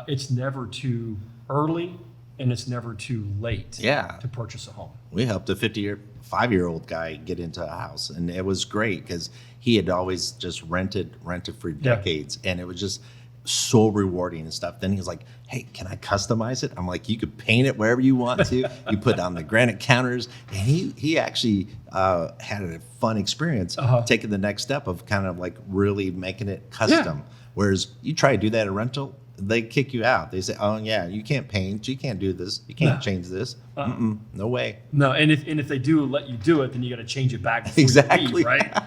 A: It's never too early and it's never too late to purchase a home. We
B: helped a 55-year-old guy get into a house, and it was great because he had always just rented for decades, and it was just so rewarding and stuff. Then he was like, hey, can I customize it? I'm like, you could paint it wherever you want to. You put down the granite counters. And he actually had a fun experience taking the next step of kind of like really making it custom. Whereas you try to do that at a rental, they kick you out. They say, oh yeah, you can't paint, you can't do this, you can't change this. No way.
A: No, and if they do let you do it, then you got to change it back before
B: exactly.
A: you leave, right?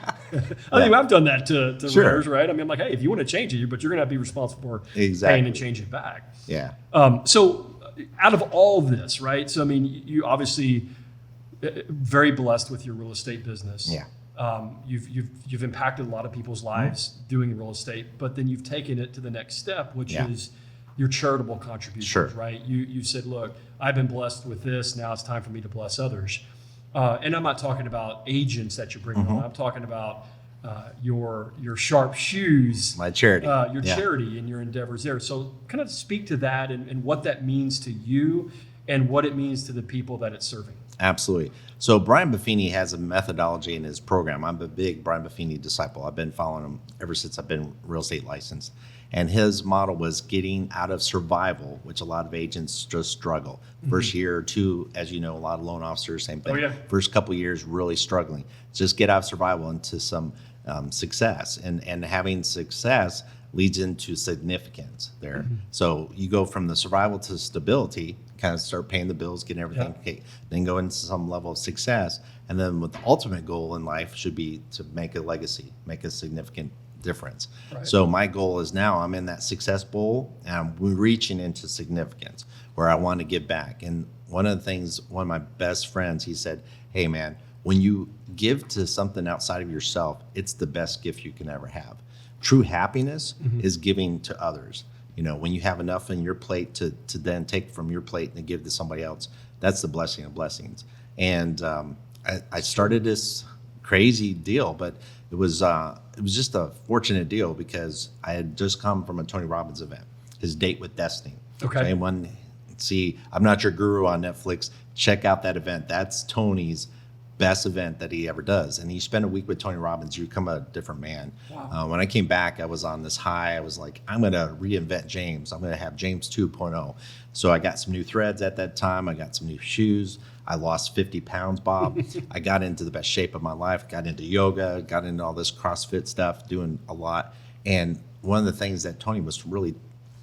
A: I think I've done that to renters, right? I mean, I'm like, hey, if you want to change it, but you're going to be responsible for paying and change it back.
B: Yeah.
A: So out of all this, right? So I mean, you obviously very blessed with your real estate business.
B: Yeah.
A: You've impacted a lot of people's lives doing real estate, but then you've taken it to the next step, which is your charitable contributions, right? You said, look, I've been blessed with this. Now it's time for me to bless others. And I'm not talking about agents that you're bringing on. I'm talking about your sharp shoes,
B: my charity,
A: your charity and your endeavors there. So kind of speak to that and what that means to you and what it means to the people that it's serving.
B: Absolutely. So Brian Buffini has a methodology in his program. I'm a big Brian Buffini disciple. I've been following him ever since I've been real estate licensed. And his model was getting out of survival, which a lot of agents just struggle. First year or two, as you know, a lot of loan officers, same thing. First couple of years, really struggling. Just get out of survival into some success. And having success leads into significance there. So you go from the survival to stability, kind of start paying the bills, getting everything okay, then go into some level of success. And then what the ultimate goal in life should be to make a legacy, make a significant difference. Right. So my goal is now I'm in that success bowl and I'm reaching into significance where I want to give back. And one of the things, one of my best friends, he said, hey man, when you give to something outside of yourself, it's the best gift you can ever have. True happiness is giving to others. You know, when you have enough in your plate to then take from your plate and give to somebody else, that's the blessing of blessings. And I started this crazy deal, but it was just a fortunate deal because I had just come from a Tony Robbins event, his Date with Destiny. Okay. I'm not your guru on Netflix. Check out that event. That's Tony's best event that he ever does. And you spend a week with Tony Robbins, you become a different man. Wow. When I came back, I was on this high. I was like, I'm going to reinvent James. I'm going to have James 2.0. So I got some new threads at that time. I got some new shoes. I lost 50 pounds, Bob. I got into the best shape of my life, got into yoga, got into all this CrossFit stuff, doing a lot. And one of the things that Tony was really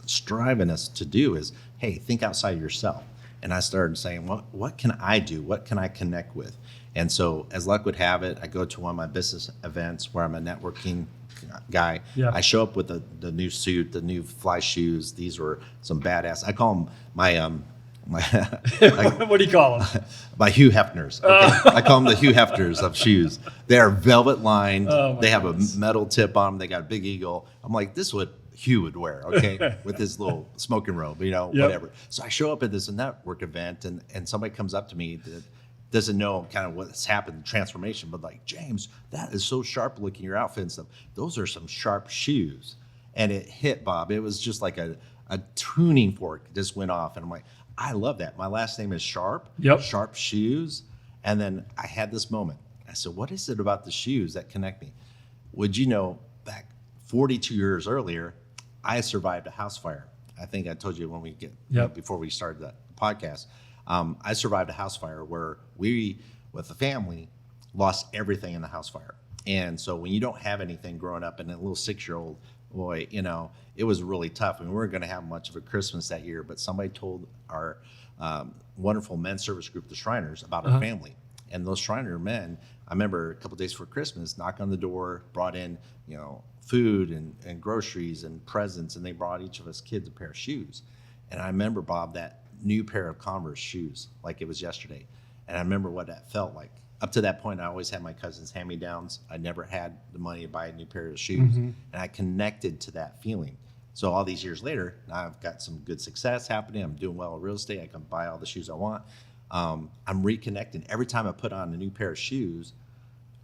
B: striving us to do is, hey, think outside yourself. And I started saying, what can I do? What can I connect with? And so as luck would have it, I go to one of my business events where I'm a networking guy. Yeah. I show up with the new suit, the new fly shoes. These were some badass. I call them my
A: what do you call them?
B: My Hugh Hefners. Okay. I call them the Hugh Hefners of shoes. They are velvet lined. They have a metal tip on them. They got a big eagle. I'm like, this is what Hugh would wear, okay, with his little smoking robe, whatever. So I show up at this network event, and somebody comes up to me that doesn't know kind of what's happened, transformation, but like, James, that is so sharp looking, your outfit and stuff. Those are some sharp shoes. And it hit, Bob. It was just like a tuning fork just went off. And I'm like, I love that. My last name is Sharp.
A: Yep.
B: Sharp Shoes. And then I had this moment. I said, what is it about the shoes that connect me? Would you know, back 42 years earlier, I survived a house fire. I think I told you when we before we started the podcast. I survived a house fire where we, with the family, lost everything in the house fire. And so when you don't have anything growing up, and a little 6-year-old boy, it was really tough. We weren't going to have much of a Christmas that year, but somebody told our wonderful men's service group, the Shriners, about our family. And those Shriner men, I remember a couple of days before Christmas, knocked on the door, brought in, food and groceries and presents, and they brought each of us kids a pair of shoes. And I remember, Bob, that new pair of Converse shoes like it was yesterday. And I remember what that felt like. Up to that point, I always had my cousin's hand-me-downs. I never had the money to buy a new pair of shoes. And I connected to that feeling. So all these years later, now I've got some good success happening. I'm doing well in real estate. I can buy all the shoes I want. I'm reconnecting. Every time I put on a new pair of shoes,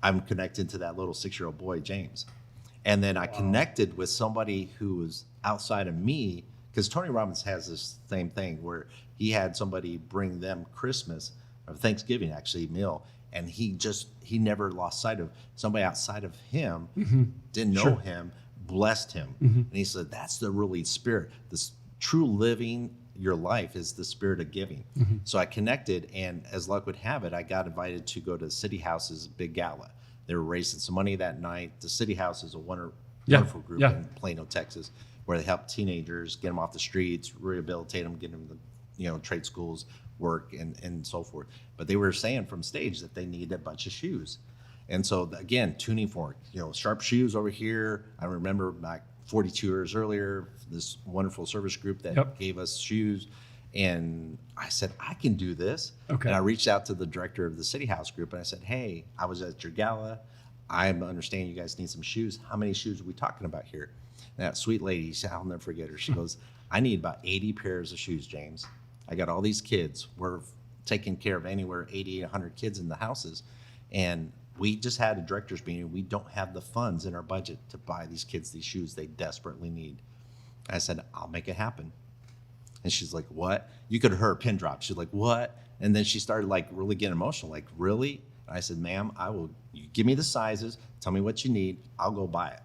B: I'm connected to that little 6-year-old boy, James. And then I connected with somebody who was outside of me, because Tony Robbins has this same thing where he had somebody bring them Christmas or Thanksgiving, actually, meal. And he never lost sight of somebody outside of him, didn't know him, blessed him. And he said, that's the really spirit. This true living your life is the spirit of giving. So I connected, and as luck would have it, I got invited to go to the City House's big gala. They were raising some money that night. The City House is a wonderful group in Plano, Texas, where they help teenagers, get them off the streets, rehabilitate them, get them to trade schools, work, and so forth. But they were saying from stage that they needed a bunch of shoes. And so, again, tuning fork, Sharp Shoes over here. I remember back 42 years earlier, this wonderful service group that gave us shoes. And I said, I can do this. Okay. And I reached out to the director of the City House group, and I said, hey, I was at your gala. I understand you guys need some shoes. How many shoes are we talking about here? And that sweet lady, I'll never forget her. She goes, I need about 80 pairs of shoes, James. I got all these kids. We're taking care of anywhere 80, 100 kids in the houses. And we just had a director's meeting. We don't have the funds in our budget to buy these kids these shoes they desperately need. I said, I'll make it happen. And she's like, what? You could have heard her pin drop. She's like, what? And then she started really getting emotional. Like, really? And I said, ma'am, you give me the sizes. Tell me what you need. I'll go buy it.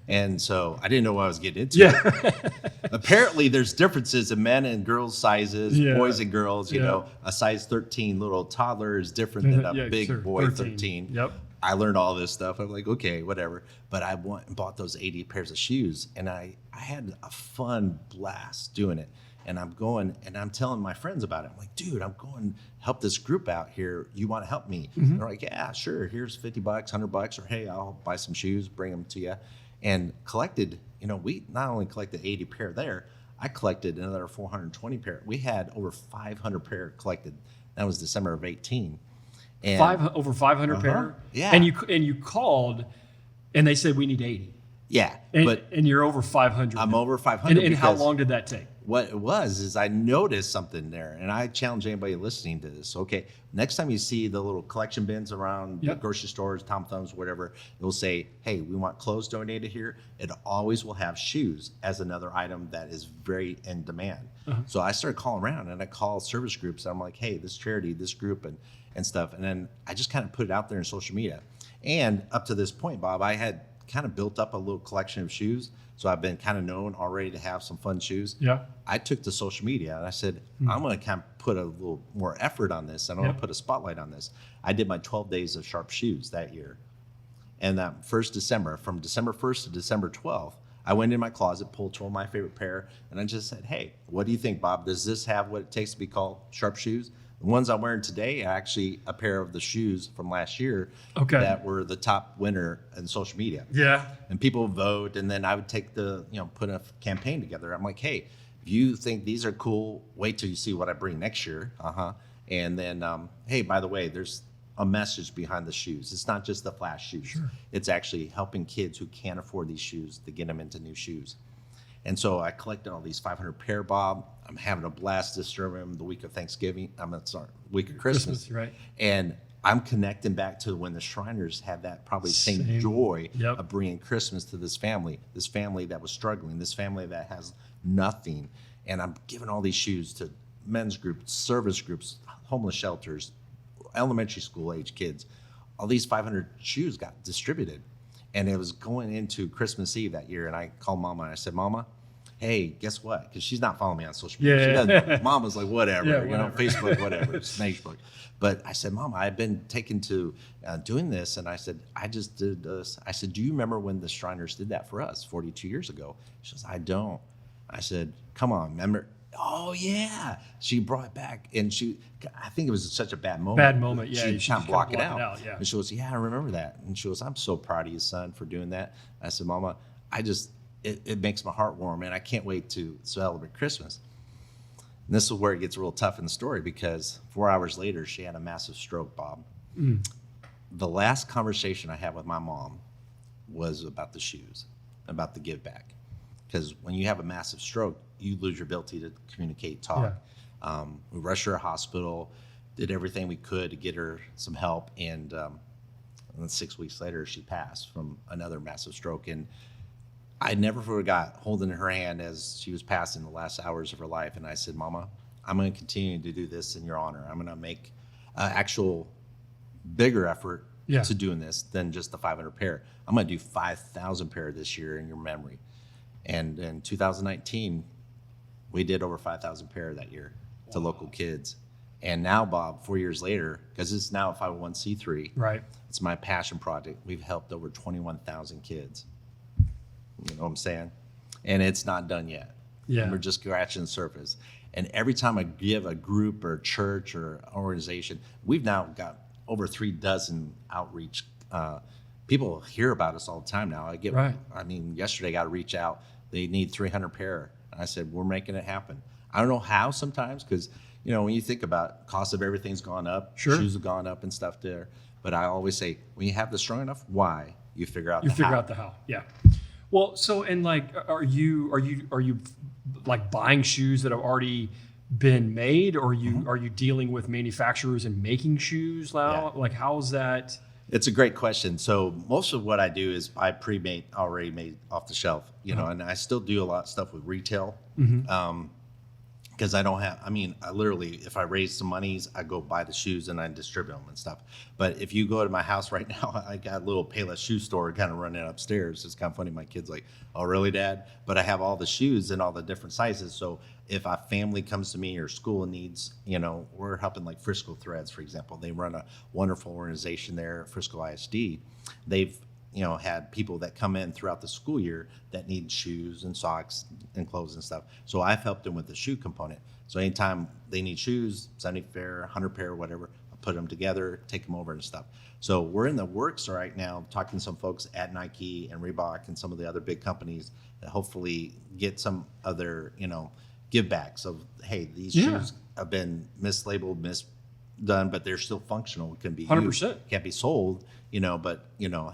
B: And so I didn't know what I was getting into. Apparently, there's differences in men and girls' sizes, boys and girls. A size 13 little toddler is different than a big boy 13.
A: Yep.
B: I learned all this stuff. I'm like, okay, whatever. But I went and bought those 80 pairs of shoes, and I had a fun blast doing it. And I'm going, and I'm telling my friends about it. I'm like, dude, I'm going to help this group out here. You want to help me? They're like, yeah, sure. Here's $50, $100, or hey, I'll buy some shoes, bring them to you. And collected, we not only collected 80 pair there, I collected another 420 pair. We had over 500 pair collected. That was December of 18. And
A: over 500 pair?
B: Yeah.
A: And you called, and they said we need 80.
B: Yeah.
A: And you're over 500.
B: I'm over 500.
A: And how long did that take?
B: What it was is I noticed something there, and I challenge anybody listening to this. Okay, next time you see the little collection bins around the grocery stores, Tom Thumbs, whatever, it will say, hey, we want clothes donated here. It always will have shoes as another item that is very in demand. So I started calling around, and I called service groups. And I'm like, hey, this charity, this group, and stuff. And then I just kind of put it out there in social media. And up to this point, Bob, I had kind of built up a little collection of shoes. So I've been kind of known already to have some fun shoes. Yeah. I took to social media and I said, I'm going to kind of put a little more effort on this. I don't want to put a spotlight on this. I did my 12 days of Sharp Shoes that year. And that first December, from December 1st to December 12th, I went in my closet, pulled 12 of my favorite pair, and I just said, hey, what do you think, Bob? Does this have what it takes to be called Sharp Shoes? The ones I'm wearing today are actually a pair of the shoes from last year that were the top winner in social media. Yeah. And people vote, and then I would take put a campaign together. I'm like, hey, if you think these are cool, wait till you see what I bring next year. And then, hey, by the way, there's a message behind the shoes. It's not just the flash shoes. Sure. It's actually helping kids who can't afford these shoes to get them into new shoes. And so I collected all these 500 pair, Bob. I'm having a blast distributing them the week of Thanksgiving. Week of Christmas. Right. And I'm connecting back to when the Shriners had that probably same joy
A: Yep.
B: of bringing Christmas to this family that was struggling, this family that has nothing. And I'm giving all these shoes to men's groups, service groups, homeless shelters, elementary school age kids. All these 500 shoes got distributed. And it was going into Christmas Eve that year. And I called Mama and I said, Mama, hey, guess what? Because she's not following me on social media. She doesn't. Mama's like, whatever, Facebook, whatever, it's Facebook. But I said, Mama, I've been taken to doing this. And I said, I just did this. I said, do you remember when the Shriners did that for us 42 years ago? She goes, I don't. I said, come on, remember? Oh, yeah. She brought it back. And I think it was such a bad moment.
A: Bad moment, yeah.
B: She kind of blocked it out.
A: Yeah.
B: And she goes, yeah, I remember that. And she goes, I'm so proud of you, son, for doing that. I said, Mama, it makes my heart warm, and I can't wait to celebrate Christmas. And this is where it gets real tough in the story, because 4 hours later, she had a massive stroke, Bob. The last conversation I had with my mom was about the shoes, about the give back. Because when you have a massive stroke, you lose your ability to communicate, talk. Yeah. We rushed her to hospital, did everything we could to get her some help, and then 6 weeks later, she passed from another massive stroke. And I never forgot holding her hand as she was passing the last hours of her life. And I said, Mama, I'm going to continue to do this in your honor. I'm going to make an actual bigger effort to doing this than just the 500 pair. I'm going to do 5,000 pair this year in your memory. And in 2019, we did over 5,000 pair that year to local kids. And now, Bob, 4 years later, because it's now a 501c3,
A: right?
B: It's my passion project. We've helped over 21,000 kids. You know what I'm saying? And it's not done yet.
A: Yeah.
B: And we're just scratching the surface. And every time I give a group or church or organization, we've now got over 36 outreach. People hear about us all the time now. Yesterday I got to reach out. They need 300 pair. And I said, we're making it happen. I don't know how sometimes, because, when you think about cost of everything's gone up, shoes have gone up and stuff there. But I always say, when you have the strong enough why, you figure out
A: the how. Yeah. Well, so, and like, are you like buying shoes that have already been made, or are you dealing with manufacturers and making shoes now? Yeah. Like, how's that?
B: It's a great question. So most of what I do is I pre-made, already made off the shelf, and I still do a lot of stuff with retail. Because I don't have, I literally, if I raise some monies, I go buy the shoes and I distribute them and stuff. But if you go to my house right now, I got a little Payless shoe store kind of running upstairs. It's kind of funny. My kid's like, oh, really, Dad? But I have all the shoes in all the different sizes. So if a family comes to me or school needs, we're helping like Frisco Threads, for example. They run a wonderful organization there at Frisco ISD. They've had people that come in throughout the school year that need shoes and socks and clothes and stuff. So I've helped them with the shoe component. So anytime they need shoes, 70 pair, 100 pair, whatever, I put them together, take them over and stuff. So we're in the works right now, talking to some folks at Nike and Reebok and some of the other big companies that hopefully get some other, give backs of, hey, these shoes have been mislabeled, done, but they're still functional. Can be
A: 100%.
B: Used, can't be sold, but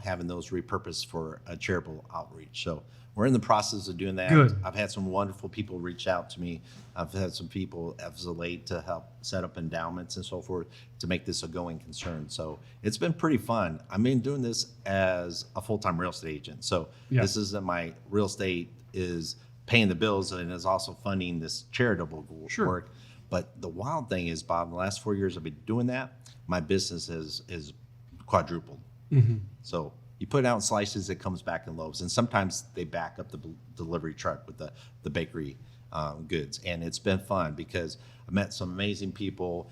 B: having those repurposed for a charitable outreach. So we're in the process of doing that.
A: Good.
B: I've had some wonderful people reach out to me. I've had some people as of late to help set up endowments and so forth to make this a going concern. So it's been pretty fun. I've been doing this as a full-time real estate agent. So this isn't my real estate is paying the bills and is also funding this charitable work. But the wild thing is, Bob, in the last 4 years I've been doing that, my business is quadrupled. So you put it out in slices, it comes back in loaves. And sometimes they back up the delivery truck with the bakery goods. And it's been fun because I met some amazing people,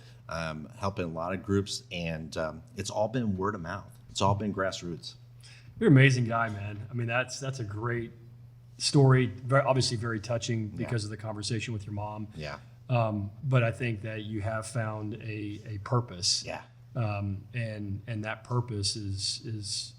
B: helping a lot of groups, and it's all been word of mouth. It's all been grassroots.
A: You're an amazing guy, man. That's a great story. Obviously very touching because of the conversation with your mom.
B: Yeah.
A: But I think that you have found a purpose.
B: Yeah. Mm-hmm.
A: And that purpose is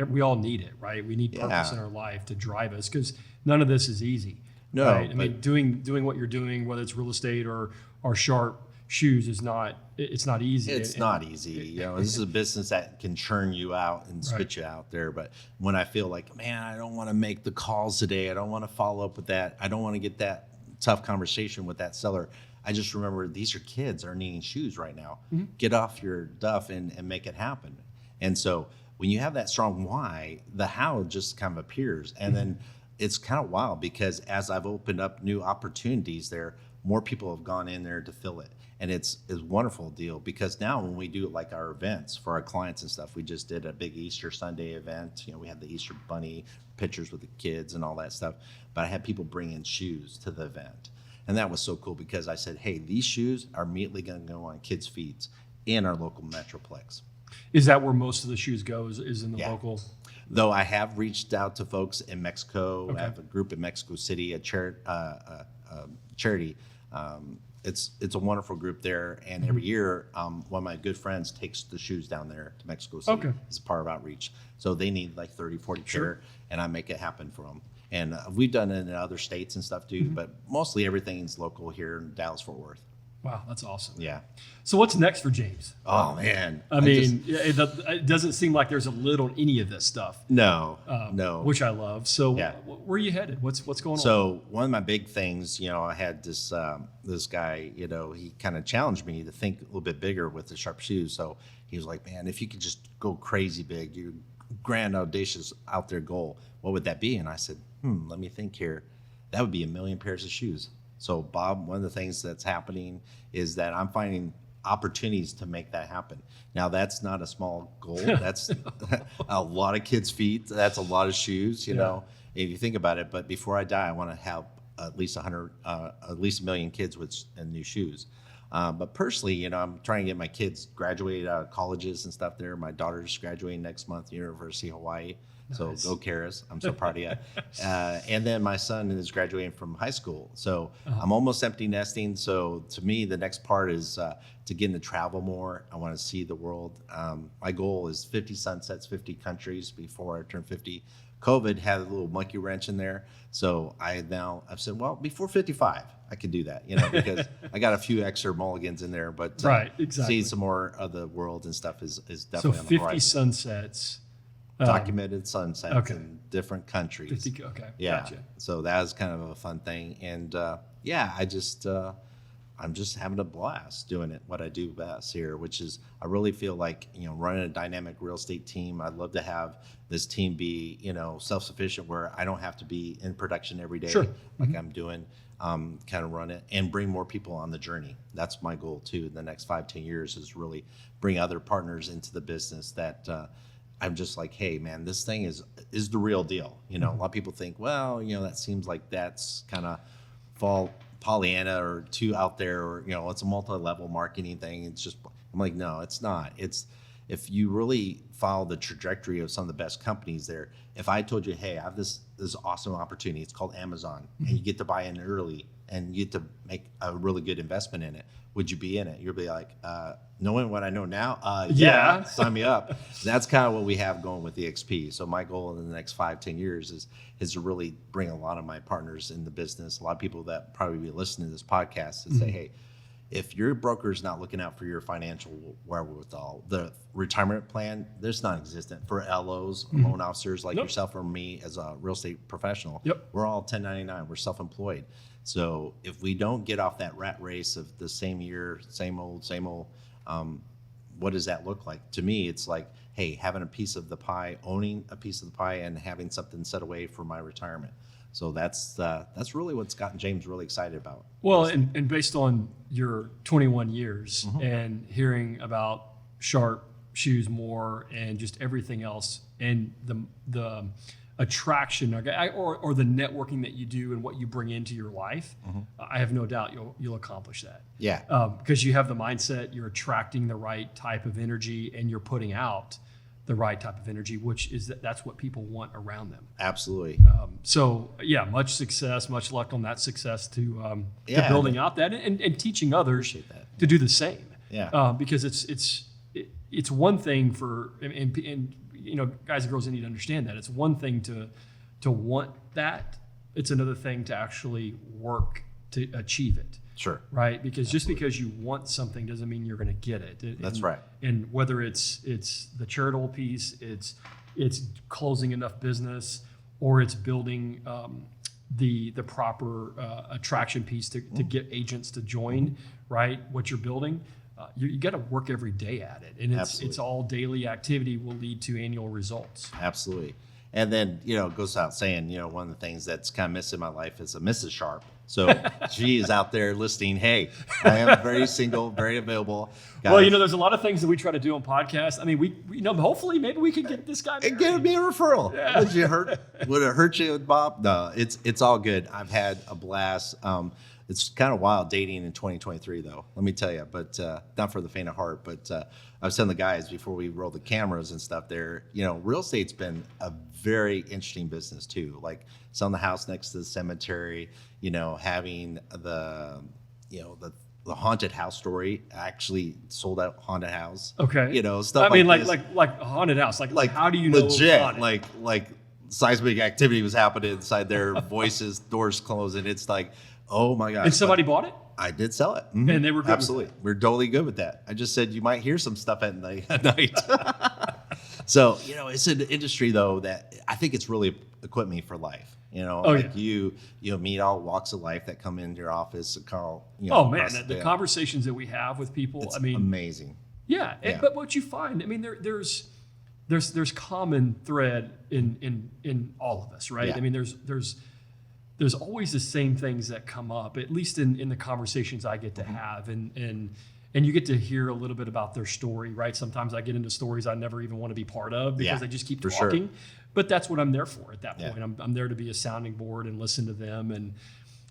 A: we all need it, right? We need purpose in our life to drive us, because none of this is easy.
B: No,
A: right? doing what you're doing, whether it's real estate or sharp shoes, it's not easy.
B: It's not easy. This is a business that can churn you out and spit you out there. But when I feel like, man, I don't want to make the calls today, I don't want to follow up with that, I don't want to get that tough conversation with that seller, I just remember these are kids that are needing shoes right now. Get off your duff and make it happen. And so when you have that strong why, the how just kind of appears. And then it's kind of wild because as I've opened up new opportunities there, more people have gone in there to fill it. And it's a wonderful deal because now when we do like our events for our clients and stuff, we just did a big Easter Sunday event. You know, we had the Easter bunny pictures with the kids and all that stuff. But I had people bring in shoes to the event. And that was so cool because I said, hey, these shoes are immediately going to go on kids' feet in our local Metroplex.
A: Is that where most of the shoes go? Is in the local?
B: Though I have reached out to folks in Mexico.
A: Okay.
B: I have a group in Mexico City, a charity. It's a wonderful group there, and every year, one of my good friends takes the shoes down there to Mexico City as a part of outreach. So they need like 30, 40 pair, and I make it happen for them. And we've done it in other states and stuff too, but mostly everything's local here in Dallas-Fort Worth.
A: Wow, that's awesome.
B: Yeah.
A: So what's next for James?
B: Oh, man.
A: I mean, it doesn't seem like there's a lid on any of this stuff.
B: No,
A: Which I love. So
B: Yeah.
A: where are you headed? What's going on?
B: So one of my big things, you know, I had this this guy, you know, he kind of challenged me to think a little bit bigger with the sharp shoes. So he was like, man, if you could just go crazy big, your grand audacious out there goal, what would that be? And I said, let me think here. That would be 1 million pairs of shoes. So Bob, one of the things that's happening is that I'm finding opportunities to make that happen. Now that's not a small goal. That's a lot of kids' feet. That's a lot of shoes, you know, if you think about it. But before I die, I want to have at least 1 million kids with new shoes. But personally, you know, I'm trying to get my kids graduated out of colleges and stuff there. My daughter's graduating next month, University of Hawaii.
A: Nice.
B: So go Karas. I'm so proud of you. And then my son is graduating from high school. So I'm almost empty nesting. So to me, the next part is to get into travel more. I want to see the world. My goal is 50 sunsets, 50 countries before I turn 50. COVID had a little monkey wrench in there. So I've said, well, before 55, I could do that, you know, because I got a few extra mulligans in there. But seeing some more of the world and stuff is definitely
A: so
B: on the
A: 50
B: horizon.
A: sunsets.
B: Documented sunsets in different countries.
A: 50, okay,
B: yeah.
A: Gotcha.
B: So that was kind of a fun thing, and I'm just having a blast doing it. What I do best here, which is I really feel like, you know, running a dynamic real estate team. I'd love to have this team be, you know, self-sufficient where I don't have to be in production every day like I'm doing. Kind of run it and bring more people on the journey. That's my goal too. In the next 5-10 years is really bring other partners into the business that. I'm just like, hey, man, this thing is the real deal. You know, a lot of people think, well, you know, that seems like that's kind of Pollyanna or too out there, or, you know, it's a multi-level marketing thing. It's just, I'm like, no, it's not. It's, if you really follow the trajectory of some of the best companies there, if I told you, hey, I have this awesome opportunity, it's called Amazon, and you get to buy in early and you get to make a really good investment in it, would you be in it? You'll be like, knowing what I know now, yeah, sign me up. That's kind of what we have going with EXP. So my goal in the next 5-10 years is to really bring a lot of my partners in the business, a lot of people that probably be listening to this podcast, and say, hey, if your broker is not looking out for your financial wherewithal, the retirement plan, there's non-existent for LOs, loan officers like yourself or me as a real estate professional. We're all 1099. We're self-employed. So if we don't get off that rat race of the same year, same old, what does that look like? To me, it's like, hey, having a piece of the pie, owning a piece of the pie, and having something set away for my retirement. So that's really what's gotten James really excited about.
A: Well, and based on your 21 years and hearing about sharp shoes more and just everything else and the attraction or the networking that you do and what you bring into your life, I have no doubt you'll accomplish that.
B: Yeah.
A: Because you have the mindset, you're attracting the right type of energy, and you're putting out the right type of energy, which is that's what people want around them.
B: Absolutely.
A: So yeah, much success, much luck on that success to building out that and teaching others to do the same.
B: Yeah.
A: Because it's one thing for and you know, guys and girls, they need to understand that it's one thing to want that. It's another thing to actually work to achieve it.
B: Sure.
A: Right. Because just because you want something doesn't mean you're going to get it.
B: That's right.
A: And whether it's the charitable piece, it's closing enough business, or it's building the proper attraction piece to get agents to join, right? What you're building, you got to work every day at it, and it's all daily activity will lead to annual results.
B: Absolutely. And then, it goes without saying, one of the things that's kind of missing in my life is a Mrs. Sharp. So she is out there listening. Hey, I am very single, very available. Guys,
A: Well, there's a lot of things that we try to do on podcasts. I mean, we hopefully maybe we could get this guy married.
B: and give me a referral.
A: Yeah.
B: Would it hurt you, Bob? No, it's all good. I've had a blast. It's kind of wild dating in 2023, though. Let me tell you, but not for the faint of heart. But I was telling the guys before we roll the cameras and stuff there. Real estate's been a very interesting business too. Like selling the house next to the cemetery. Having the haunted house story. I actually sold out haunted house.
A: Okay.
B: Stuff.
A: I mean,
B: this.
A: like a haunted house. Like how do you know?
B: Legit.
A: It was haunted?
B: Like seismic activity was happening inside their voices, doors closing. It's like, oh my God.
A: And somebody bought it?
B: I did sell it.
A: And they were good with
B: absolutely. We're totally good with that. I just said you might hear some stuff at night. So, it's an industry though that I think it's really equipped me for life. You meet all walks of life that come into your office and call.
A: Oh man, the conversations that we have with people.
B: It's
A: I mean,
B: amazing.
A: Yeah, but what you find, I mean, there's common thread in all of us, right?
B: Yeah.
A: I mean, there's always the same things that come up, at least in the conversations I get to have, and you get to hear a little bit about their story, right? Sometimes I get into stories I never even want to be part of because they just keep talking. Sure. But that's what I'm there for at that point. I'm there to be a sounding board and listen to them, and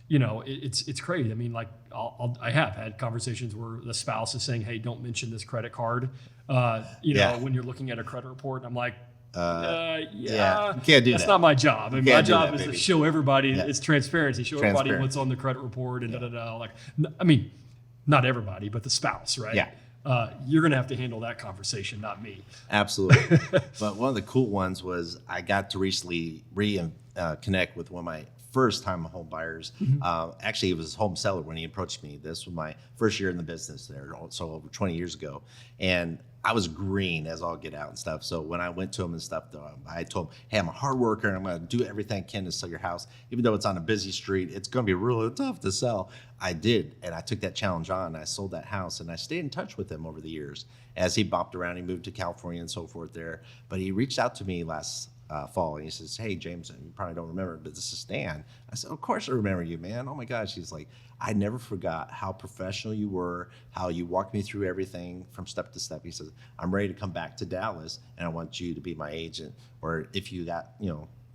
A: it's crazy. I mean, like I have had conversations where the spouse is saying, "Hey, don't mention this credit card," when you're looking at a credit report. And I'm like,
B: you can't do
A: that's
B: that.
A: not my job. I mean, my job is
B: baby.
A: to show everybody it's transparency, show everybody what's on the credit report and Like, I mean, not everybody, but the spouse, right?
B: Yeah.
A: You're going to have to handle that conversation, not me.
B: Absolutely. But one of the cool ones was I got to recently connect with one of my first-time home buyers. Actually, it was a home seller when he approached me. This was my first year in the business there, so over 20 years ago. And I was green as all get out and stuff. So when I went to him and stuff, I told him, hey, I'm a hard worker and I'm going to do everything I can to sell your house. Even though it's on a busy street, it's going to be really tough to sell. I did. And I took that challenge on. And I sold that house and I stayed in touch with him over the years. As he bopped around, he moved to California and so forth there. But he reached out to me last fall and he says, hey, James, you probably don't remember, but this is Stan. I said, of course I remember you, man. Oh my gosh. He's like, I never forgot how professional you were, how you walked me through everything from step to step. He says, I'm ready to come back to Dallas and I want you to be my agent. Or if you got,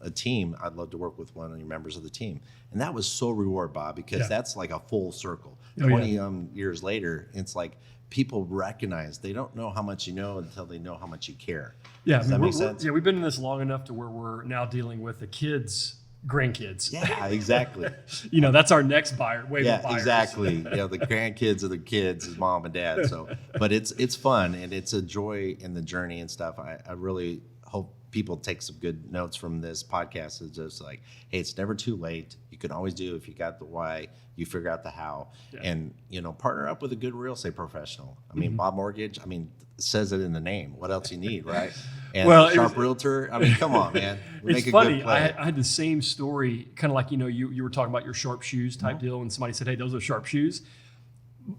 B: a team, I'd love to work with one of your members of the team. And that was so reward, Bob, because that's like a full circle. 20 years later, it's like people recognize they don't know how much you know until they know how much you care.
A: Yeah,
B: Does that make sense?
A: We've been in this long enough to where we're now dealing with the kids, grandkids.
B: Yeah, exactly.
A: That's our next buyer. Wave of buyers.
B: Exactly. The grandkids of the kids is mom and dad. So, but it's fun and it's a joy in the journey and stuff. I really hope people take some good notes from this podcast. It's just like, hey, it's never too late. You can always do if you got the why, you figure out the how, and partner up with a good real estate professional. I mean, BobMortgage. I mean, it says it in the name. What else you need, right? And Sharp Realtor. I mean, come on, man.
A: It's funny. I had the same story, kind of like you were talking about your sharp shoes type deal, and somebody said, "Hey, those are sharp shoes."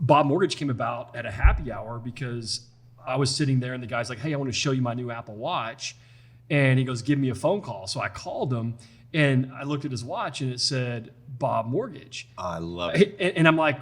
A: BobMortgage came about at a happy hour because I was sitting there, and the guy's like, "Hey, I want to show you my new Apple Watch," and he goes, "Give me a phone call." So I called him, and I looked at his watch, and it said BobMortgage.
B: I love it.
A: And I'm like,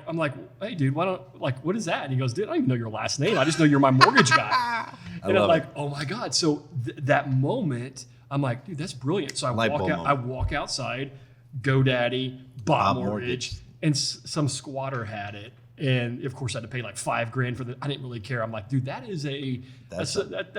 A: hey, dude, what is that? And he goes, dude, I don't even know your last name. I just know you're my mortgage guy. And I'm like, oh my God. So that moment, I'm like, dude, that's brilliant. So I walk outside, GoDaddy, BobMortgage, and some squatter had it. And of course, I had to pay like $5,000 for I didn't really care. I'm like, dude, that's a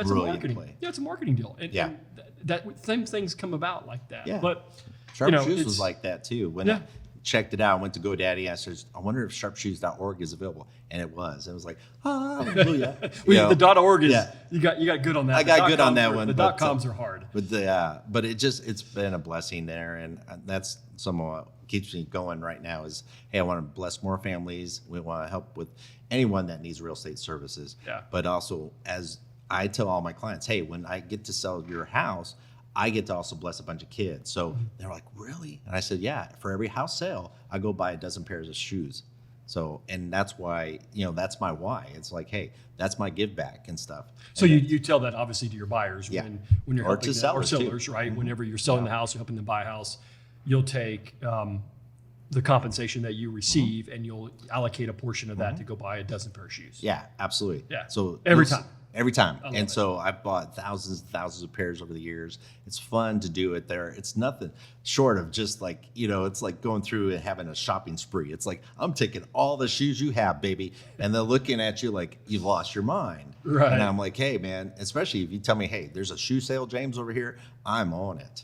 A: marketing.
B: Play.
A: Yeah, it's a marketing deal. And that same things come about like that.
B: Yeah.
A: But
B: Sharp Shoes was like that too. When I checked it out, I went to GoDaddy. I said, I wonder if sharpshoes.org is available, and it was. It was like, hallelujah.
A: The .org is you got good on that.
B: I got good on that one.
A: The .coms are hard.
B: But it's been a blessing there, and that's some of what keeps me going right now. Is hey, I want to bless more families. We want to help with anyone that needs real estate services.
A: Yeah.
B: But also, as I tell all my clients, hey, when I get to sell your house, I get to also bless a bunch of kids. So they're like, really? And I said, yeah, for every house sale, I go buy a dozen pairs of shoes. So, and that's why, that's my why. It's like, hey, that's my give back and stuff.
A: So
B: And
A: you tell that obviously to your buyers
B: Yeah.
A: when you're
B: Or
A: helping
B: to
A: them, or
B: sellers, too.
A: sellers, right? Whenever you're selling the house or helping them buy a house, you'll take the compensation that you receive and you'll allocate a portion of that to go buy a dozen pair of shoes.
B: Yeah, absolutely.
A: Yeah.
B: So
A: Every
B: this-
A: time.
B: Every time.
A: love
B: And
A: it.
B: so I've bought thousands and thousands of pairs over the years. It's fun to do it there. It's nothing short of just like, it's like going through and having a shopping spree. It's like, I'm taking all the shoes you have, baby. And they're looking at you like you've lost your mind.
A: Right.
B: And I'm like, hey, man, especially if you tell me, hey, there's a shoe sale, James, over here, I'm on it.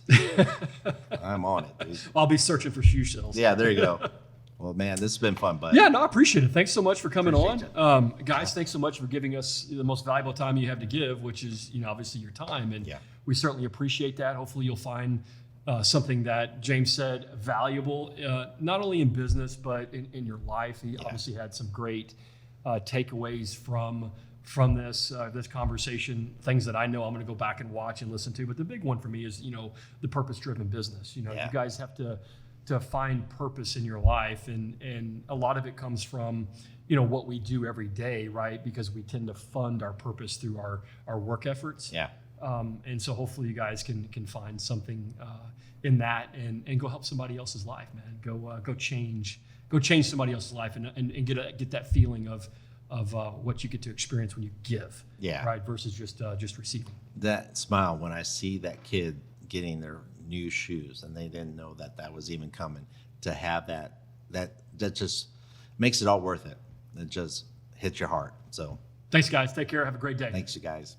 B: I'm on it, dude.
A: I'll be searching for shoe sales.
B: Yeah, there you go. Well, man, this has been fun, bud.
A: Yeah, no, I appreciate it. Thanks so much for coming
B: Appreciate
A: on. Guys, thanks so much for giving us the most valuable time you have to give, which is, obviously your time. And
B: Yeah.
A: we certainly appreciate that. Hopefully you'll find something that James said valuable, not only in business, but in your life. He obviously had some great takeaways from this conversation, things that I know I'm going to go back and watch and listen to. But the big one for me is, the purpose-driven business. You guys have to find purpose in your life, and a lot of it comes from what we do every day, right? Because we tend to fund our purpose through our work efforts.
B: Yeah.
A: And so hopefully you guys can find something in that and go help somebody else's life, man. Go change somebody else's life and get that feeling of what you get to experience when you give.
B: Yeah.
A: Right. Versus just receiving.
B: That smile when I see that kid getting their new shoes and they didn't know that was even coming, to have that just makes it all worth it. It just hits your heart. So
A: Thanks, guys. Take care. Have a great day.
B: thanks, you guys.